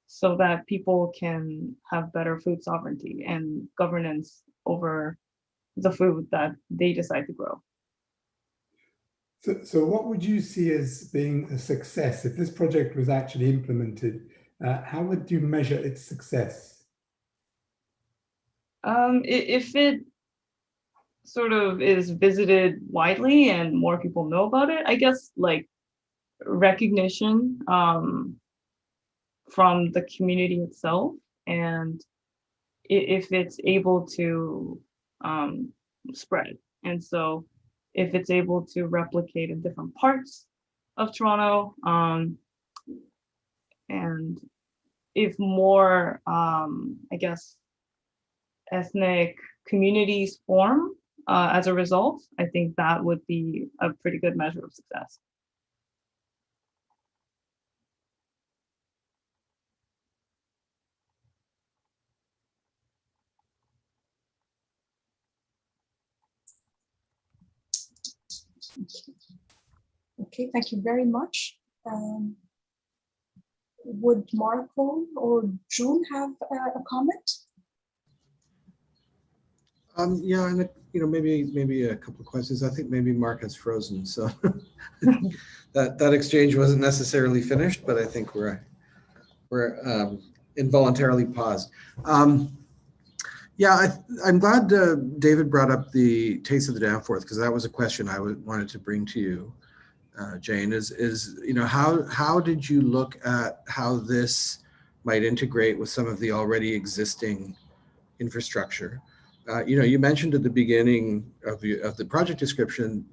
so that people can have better food sovereignty and governance over the food that they decide to grow. So what would you see as being a success if this project was actually implemented? How would you measure its success? If it sort of is visited widely and more people know about it, I guess like recognition from the community itself, and if it's able to spread. And so if it's able to replicate in different parts of Toronto, and if more, I guess, ethnic communities form as a result, I think that would be a pretty good measure of success. Okay, thank you very much. Would Marco or June have a comment? Yeah, and maybe a couple of questions. I think maybe Mark has frozen, so that exchange wasn't necessarily finished, but I think we're involuntarily paused. Yeah, I'm glad David brought up the Taste of the Danforth, because that was a question I wanted to bring to you, Jane. How did you look at how this might integrate with some of the already existing infrastructure? You mentioned at the beginning of the project description,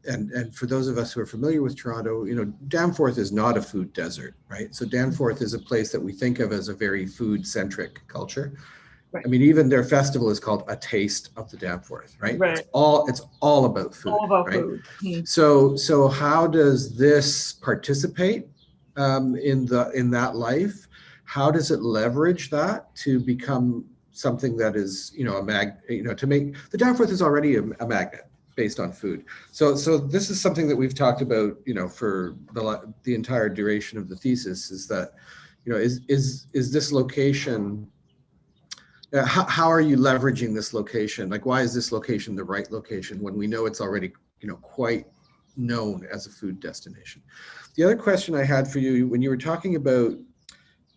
and for those of us who are familiar with Toronto, Danforth is not a food desert, right? So Danforth is a place that we think of as a very food-centric culture. Right. I mean, even their festival is called A Taste of the Danforth, right? Right. It's all about food. All about right? Food. Mm-hmm. So how does this participate in that life? How does it leverage that to become something that is, to make the Danforth is already a magnet based on food. So this is something that we've talked about, for the entire duration of the thesis, is that, is this location, how are you leveraging this location? Like, why is this location the right location when we know it's already, quite known as a food destination? The other question I had for you, when you were talking about,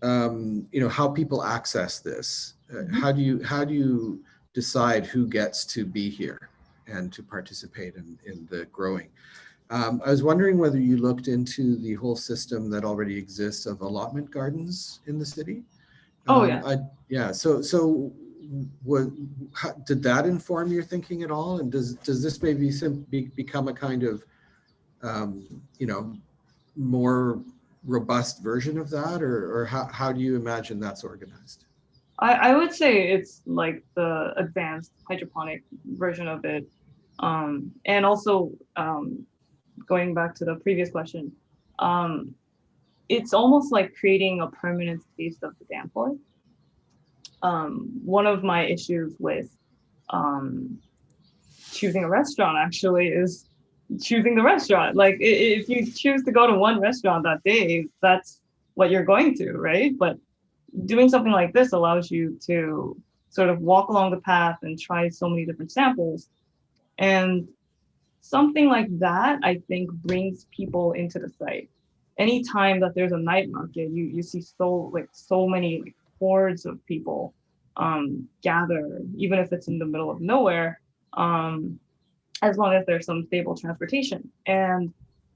how people access this, how do you decide who gets to be here and to participate in the growing? I was wondering whether you looked into the whole system that already exists of allotment gardens in the city. Oh yeah. So did that inform your thinking at all? And does this maybe become a kind of more robust version of that, or how do you imagine that's organized? I would say it's like the advanced hydroponic version of it. And also going back to the previous question, it's almost like creating a permanent taste of the Danforth. One of my issues with choosing a restaurant actually is choosing the restaurant. Like if you choose to go to one restaurant that day, that's what you're going to, right? But doing something like this allows you to sort of walk along the path and try so many different samples. And something like that, I think, brings people into the site. Anytime that there's a night market, you see so many like hordes of people gather, even if it's in the middle of nowhere, as long as there's some stable transportation. And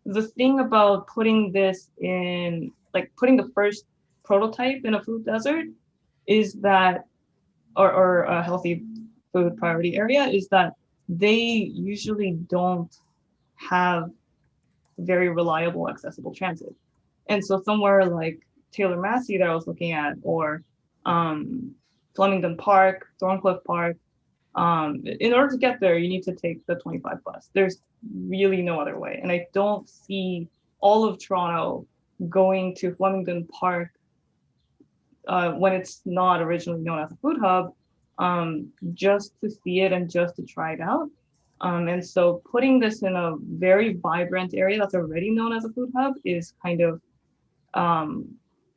the thing about putting this in, like putting the first prototype in a food desert is that, or a healthy food priority area, is that they usually don't have very reliable, accessible transit. And so somewhere like Taylor Massey that I was looking at, or Flemington Park, Thorncliffe Park, in order to get there, you need to take the 25 bus. There's really no other way. And I don't see all of Toronto going to Flemington Park when it's not originally known as a food hub, just to see it and just to try it out. And so putting this in a very vibrant area that's already known as a food hub is kind of,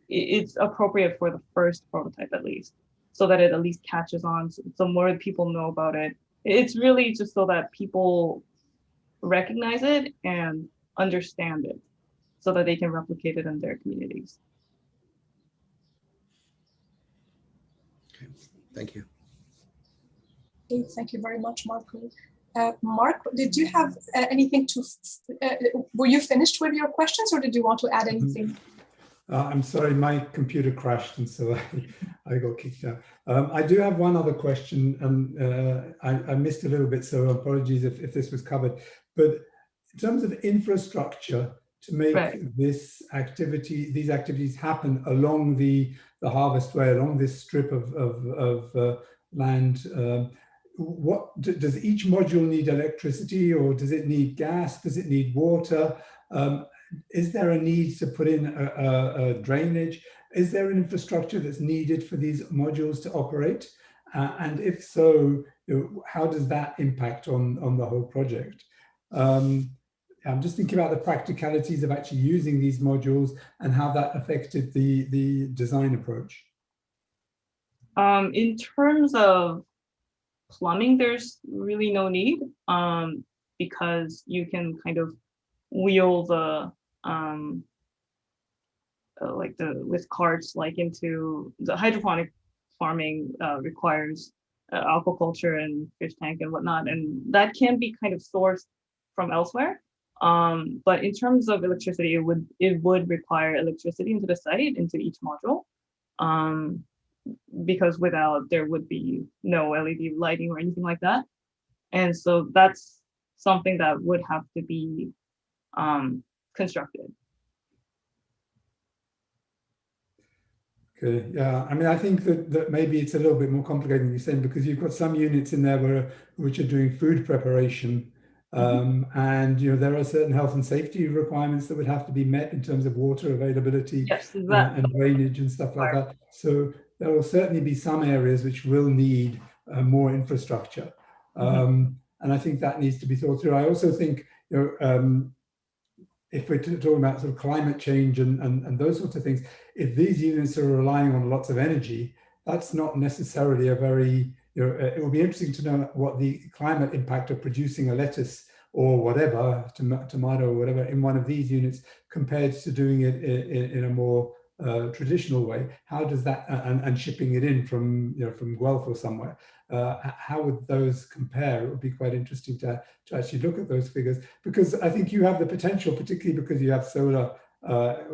it's appropriate for the first prototype at least, so that it at least catches on, so more people know about it. It's really just so that people recognize it and understand it, so that they can replicate it in their communities. Okay, thank you. Okay, thank you very much, Marco. Mark, did you have anything to, were you finished with your questions, or did you want to add anything? I'm sorry, my computer crashed, and so I got kicked out. I do have one other question, and I missed a little bit, so apologies if this was covered. But in terms of infrastructure to make these activities happen along the Harvest Way, along this strip of land, what does each module need electricity, or does it need gas? Does it need water? Is there a need to put in a drainage? Is there an infrastructure that's needed for these modules to operate? And if so, how does that impact on the whole project? I'm just thinking about the practicalities of actually using these modules and how that affected the design approach. In terms of plumbing, there's really no need, because you can kind of wheel the with carts like into the hydroponic farming requires aquaculture and fish tank and whatnot, and that can be kind of sourced from elsewhere. But in terms of electricity, it would require electricity into the site, into each module, because without, there would be no LED lighting or anything like that. And so that's something that would have to be constructed. Okay, yeah, I mean, I think that maybe it's a little bit more complicated than you're saying, because you've got some units in there which are doing food preparation, and there are certain health and safety requirements that would have to be met in terms of water availability, yes, and drainage and stuff like that. So there will certainly be some areas which will need more infrastructure, and I think that needs to be thought through. I also think if we're talking about sort of climate change and those sorts of things, if these units are relying on lots of energy, that's not necessarily a very, it will be interesting to know what the climate impact of producing a lettuce or whatever, tomato or whatever, in one of these units compared to doing it in a more traditional way. How does that, and shipping it in from Guelph or somewhere, how would those compare? It would be quite interesting to actually look at those figures, because I think you have the potential, particularly because you have solar,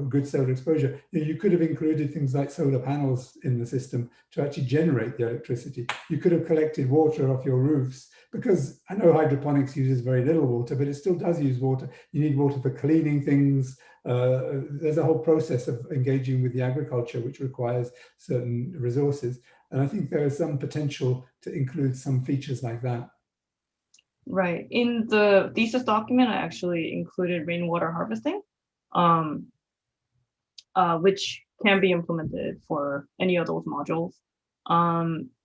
good solar exposure. You could have included things like solar panels in the system to actually generate the electricity. You could have collected water off your roofs, because I know hydroponics uses very little water, but it still does use water. You need water for cleaning things. There's a whole process of engaging with the agriculture which requires certain resources. And I think there is some potential to include some features like that. Right. In the thesis document, I actually included rainwater harvesting, which can be implemented for any of those modules.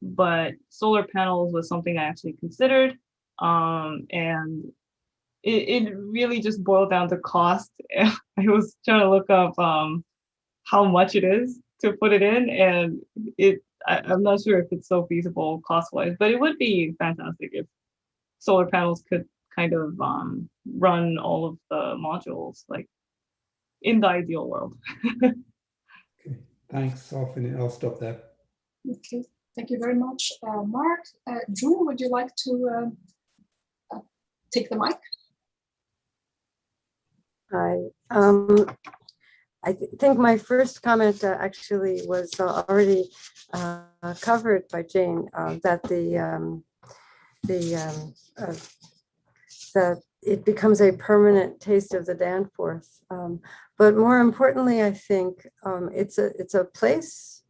But solar panels was something I actually considered. And it really just boiled down to cost. I was trying to look up how much it is to put it in, and I'm not sure if it's so feasible cost-wise, but it would be fantastic if solar panels could kind of run all of the modules, like in the ideal world. Okay, thanks. I'll stop there. Okay, thank you very much, Mark. June, would you like to take the mic? Hi. I think my first comment actually was already covered by Jane, that that it becomes a permanent taste of the Danforth. But more importantly, I think it's a place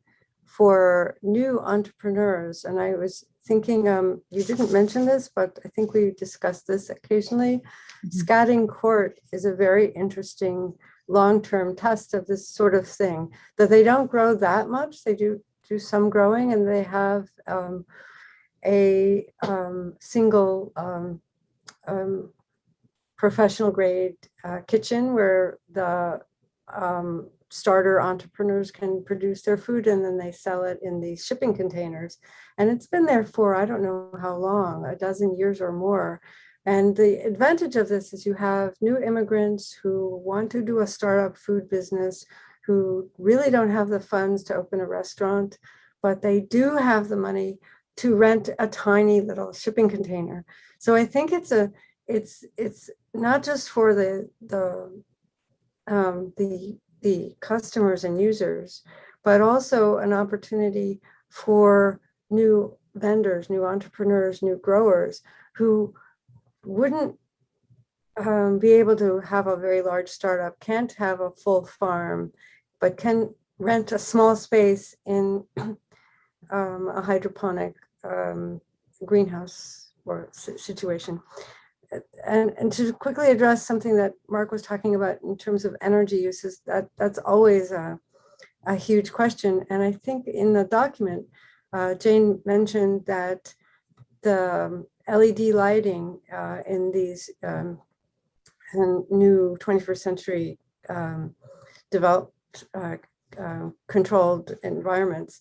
for new entrepreneurs. And I was thinking, you didn't mention this, but I think we discussed this occasionally. Scatting Court is a very interesting long-term test of this sort of thing, that they don't grow that much. They do some growing, and they have a single professional grade kitchen where the starter entrepreneurs can produce their food, and then they sell it in these shipping containers. And it's been there for, I don't know how long, a dozen years or more. And the advantage of this is you have new immigrants who want to do a startup food business, who really don't have the funds to open a restaurant, but they do have the money to rent a tiny little shipping container. So I think it's not just for the customers and users, but also an opportunity for new vendors, new entrepreneurs, new growers who wouldn't be able to have a very large startup, can't have a full farm, but can rent a small space in a hydroponic greenhouse or situation. And to quickly address something that Mark was talking about in terms of energy uses, that's always a huge question. And I think in the document, Jane mentioned that the LED lighting in these new 21st century developed controlled environments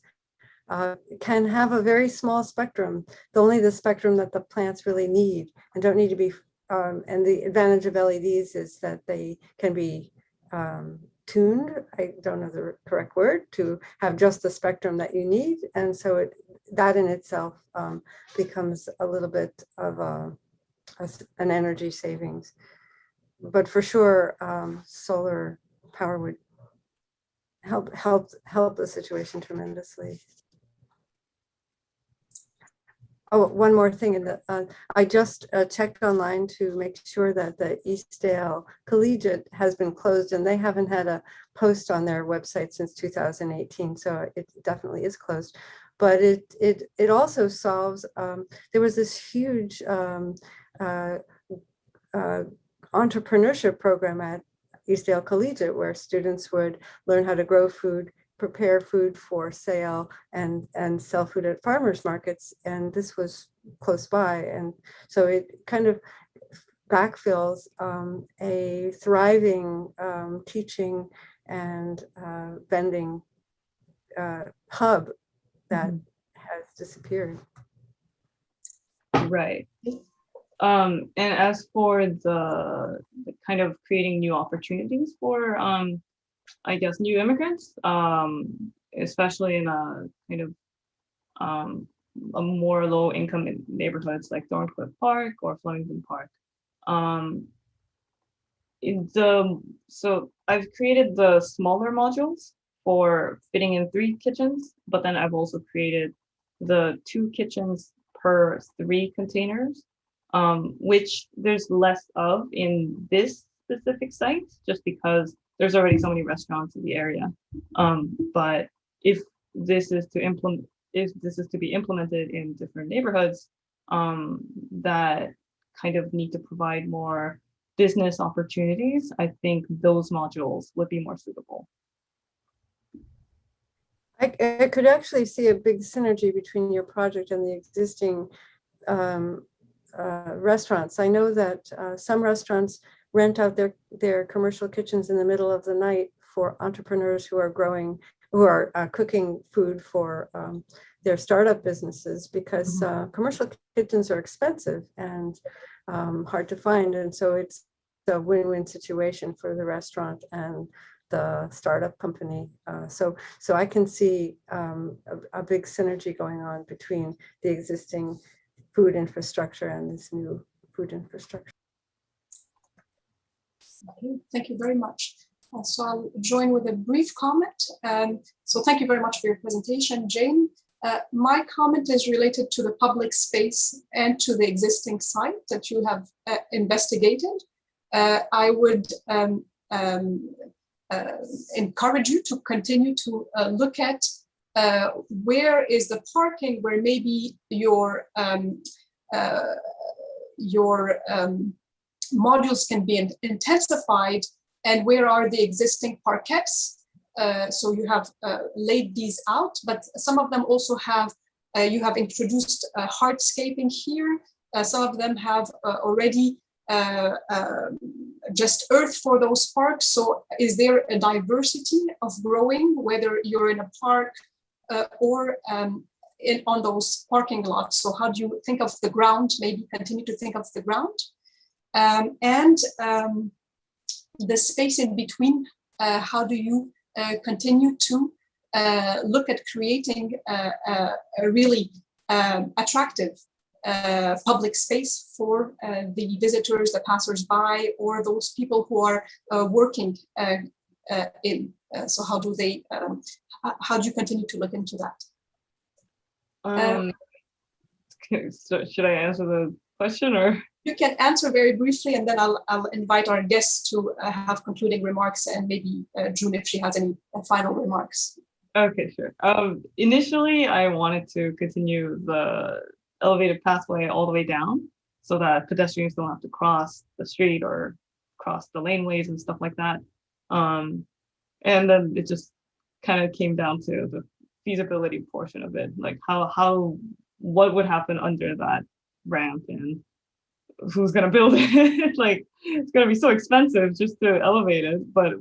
can have a very small spectrum, only the spectrum that the plants really need and don't need to be, and the advantage of LEDs is that they can be tuned, I don't know the correct word, to have just the spectrum that you need. And so that in itself becomes a little bit of an energy savings. But for sure, solar power would help the situation tremendously. Oh, one more thing, I just checked online to make sure that the Eastdale Collegiate has been closed, and they haven't had a post on their website since 2018, so it definitely is closed. But it also solves, there was this huge entrepreneurship program at Eastdale Collegiate where students would learn how to grow food, prepare food for sale, and sell food at farmers markets. And this was close by. And so it kind of backfills a thriving teaching and vending hub that has disappeared. Right. And as for the kind of creating new opportunities for I guess new immigrants, especially in a kind of a more low income neighborhoods like Thorncliffe Park or Flemington Park. So I've created the smaller modules for fitting in 3 kitchens, but then I've also created the 2 kitchens per 3 containers, which there's less of in this specific site, just because there's already so many restaurants in the area. But if this is to if this is to be implemented in different neighborhoods that kind of need to provide more business opportunities, I think those modules would be more suitable. I could actually see a big synergy between your project and the existing restaurants. I know that some restaurants rent out their commercial kitchens in the middle of the night for entrepreneurs who are cooking food for their startup businesses, because commercial kitchens are expensive and hard to find. And so it's a win-win situation for the restaurant and the startup company. So I can see a big synergy going on between the existing food infrastructure and this new food infrastructure. Okay, thank you very much. So I'll join with a brief comment. So thank you very much for your presentation, Jane. My comment is related to the public space and to the existing site that you have investigated. I would encourage you to continue to look at where is the parking, where maybe your modules can be intensified, and where are the existing parkettes. So you have laid these out, but some of them also have, you have introduced hardscaping here. Some of them have already just earth for those parks. So is there a diversity of growing, whether you're in a park or on those parking lots? So how do you think of the ground, maybe continue to think of the ground? And the space in between, how do you continue to look at creating a really attractive public space for the visitors, the passers-by, or those people who are working in. So how do they? How do you continue to look into that? So should I answer the question, or? You can answer very briefly, and then I'll invite our guests to have concluding remarks, and maybe June, if she has any final remarks. Okay, sure. Initially, I wanted to continue the elevated pathway all the way down so that pedestrians don't have to cross the street or cross the laneways and stuff like that. And then it just kind of came down to the feasibility portion of it, like what would happen under that ramp and who's going to build it. Like, it's going to be so expensive just to elevate it, but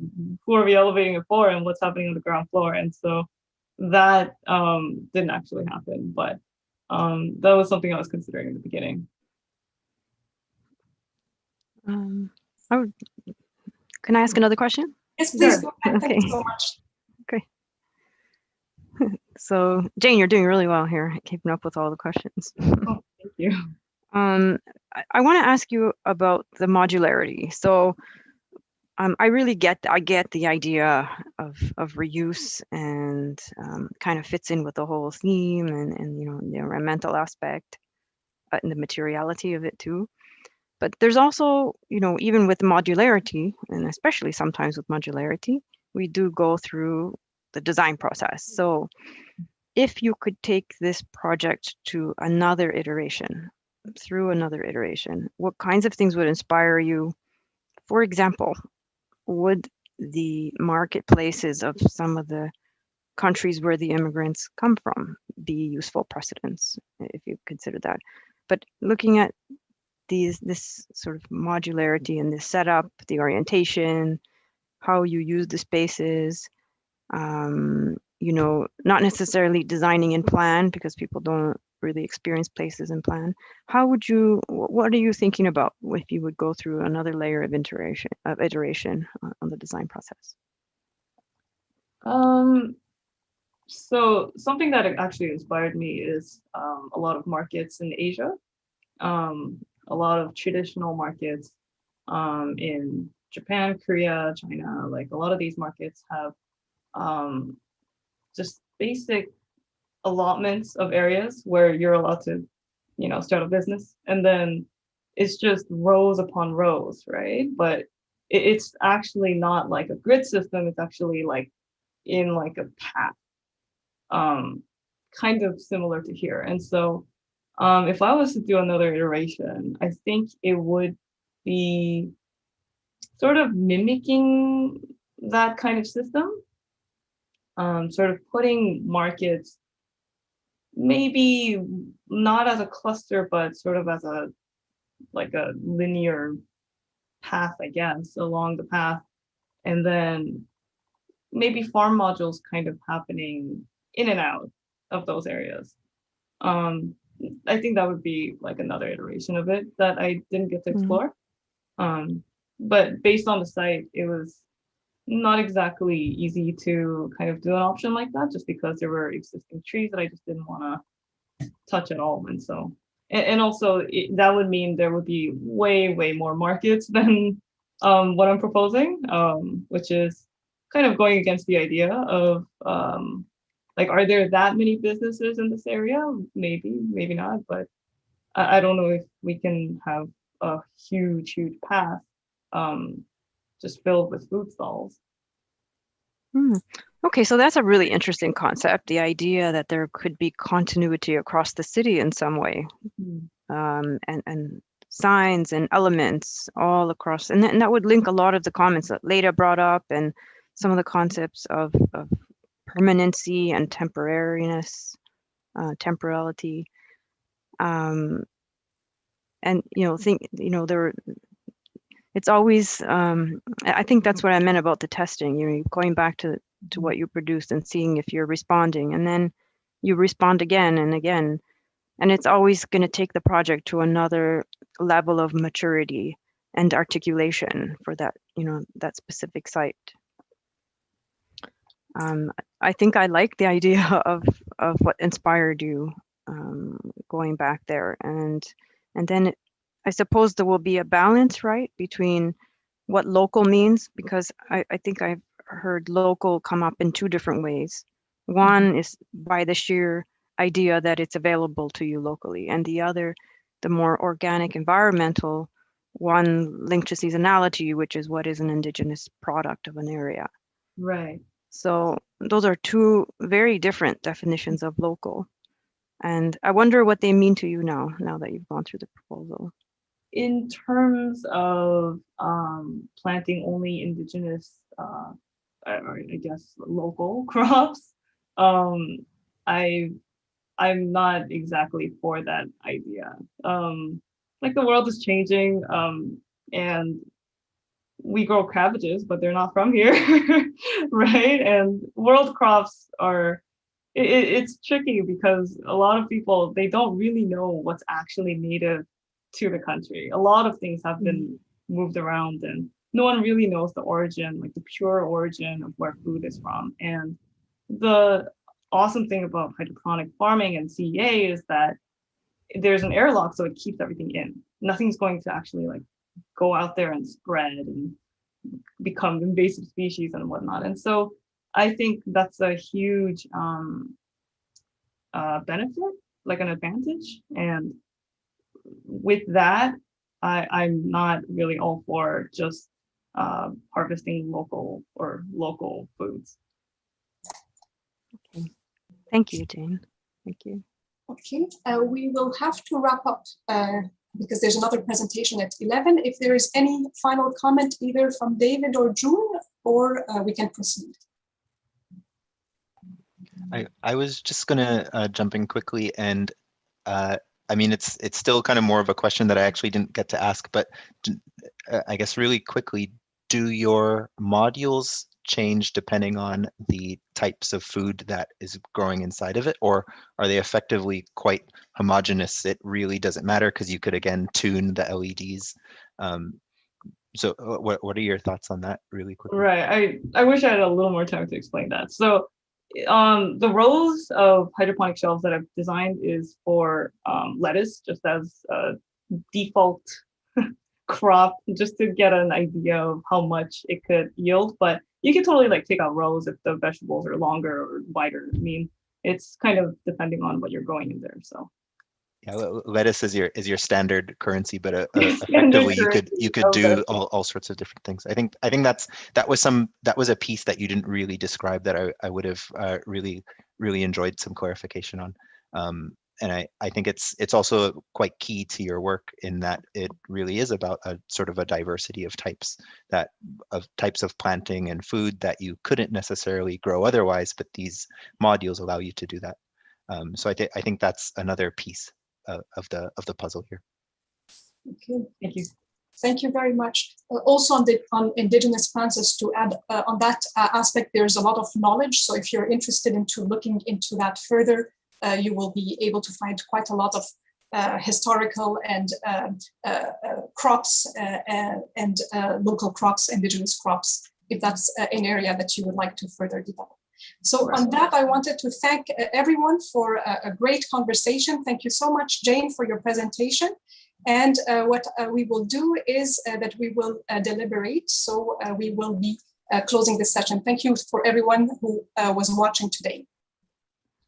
who are we elevating it for, and what's happening on the ground floor? And so that didn't actually happen, but that was something I was considering in the beginning. Can I ask another question? Yes, please. Sure. Go ahead. Okay. Thank you so much. Okay. So Jane, you're doing really well here, keeping up with all the questions. Oh, thank you. I want to ask you about the modularity. So I really get the idea of reuse, and kind of fits in with the whole theme and you know, the environmental aspect and the materiality of it too. But there's also, you know, even with modularity, and especially sometimes with modularity, we do go through the design process. So if you could take this project to another iteration, what kinds of things would inspire you? For example, would the marketplaces of some of the countries where the immigrants come from be useful precedents, if you consider that? But looking at this sort of modularity and the setup, the orientation, how you use the spaces, you know, not necessarily designing in plan, because people don't really experience places in plan. What are you thinking about if you would go through another layer of iteration on the design process? So something that actually inspired me is a lot of markets in Asia, a lot of traditional markets in Japan, Korea, China. Like, a lot of these markets have just basic allotments of areas where you're allowed to, you know, start a business, and then it's just rows upon rows, right? But it's actually not like a grid system. It's actually like in like a path. kind of similar to here. And so if I was to do another iteration, I think it would be sort of mimicking that kind of system, sort of putting markets maybe not as a cluster, but sort of as a like a linear path, I guess, along the path, and then maybe farm modules kind of happening in and out of those areas. I think that would be like another iteration of it that I didn't get to explore. But based on the site, it was not exactly easy to kind of do an option like that, just because there were existing trees that I just didn't want to touch at all. And so, and also that would mean there would be way more markets than what I'm proposing, which is kind of going against the idea of like, are there that many businesses in this area? Maybe not, but I don't know if we can have a huge path just filled with food stalls. Okay, so that's a really interesting concept, the idea that there could be continuity across the city in some way, and signs and elements all across, and that would link a lot of the comments that Leda brought up and some of the concepts of permanency and temporariness, temporality, and it's always, I think that's what I meant about the testing, going back to what you produced and seeing if you're responding, and then you respond again and again, and it's always going to take the project to another level of maturity and articulation for that, that specific site. I think I like the idea of what inspired you going back there, and then I suppose there will be a balance, right, between what local means, because I think I've heard local come up in two different ways. One is by the sheer idea that it's available to you locally, and the other, the more organic environmental one, linked to seasonality, which is what is an indigenous product of an area. Right. So those are two very different definitions of local. And I wonder what they mean to you now that you've gone through the proposal. In terms of planting only indigenous, I guess, local crops, I'm not exactly for that idea. Like, the world is changing, and we grow cabbages, but they're not from here, right? And world crops are, it's tricky because a lot of people, they don't really know what's actually native to the country. A lot of things have been moved around, and no one really knows the origin, like the pure origin of where food is from. And the awesome thing about hydroponic farming and CEA is that there's an airlock, so it keeps everything in. Nothing's going to actually like go out there and spread and become invasive species and whatnot. And so I think that's a huge benefit, like an advantage. And with that, I'm not really all for just harvesting local foods. Okay. Thank you, Jane. Thank you. Okay, we will have to wrap up because there's another presentation at 11. If there is any final comment either from David or June, or we can proceed. I was just gonna jump in quickly, and I mean, it's still kind of more of a question that I actually didn't get to ask, but I guess really quickly, do your modules change depending on the types of food that is growing inside of it, or are they effectively quite homogeneous? It really doesn't matter because you could again tune the LEDs. So what are your thoughts on that really quickly? Right, I wish I had a little more time to explain that. So the rows of hydroponic shelves that I've designed is for lettuce, just as a default crop, just to get an idea of how much it could yield. But you can totally like take out rows if the vegetables are longer or wider. I mean, it's kind of depending on what you're growing in there. So Yeah, lettuce is your standard currency, but effectively you could do all sorts of different things. I think that was a piece that you didn't really describe that I would have really enjoyed some clarification on. And I think it's also quite key to your work in that it really is about a sort of a diversity of types of planting and food that you couldn't necessarily grow otherwise, but these modules allow you to do that. So I think that's another piece of the puzzle here. Okay. Thank you. Thank you very much. Also on indigenous plants, just to add on that aspect, there's a lot of knowledge. So if you're interested into looking into that further, you will be able to find quite a lot of historical and crops and local crops, indigenous crops, if that's an area that you would like to further develop. So on that, I wanted to thank everyone for a great conversation. Thank you so much, Jane, for your presentation. And what we will do is that we will deliberate. So we will be closing this session. Thank you for everyone who was watching today.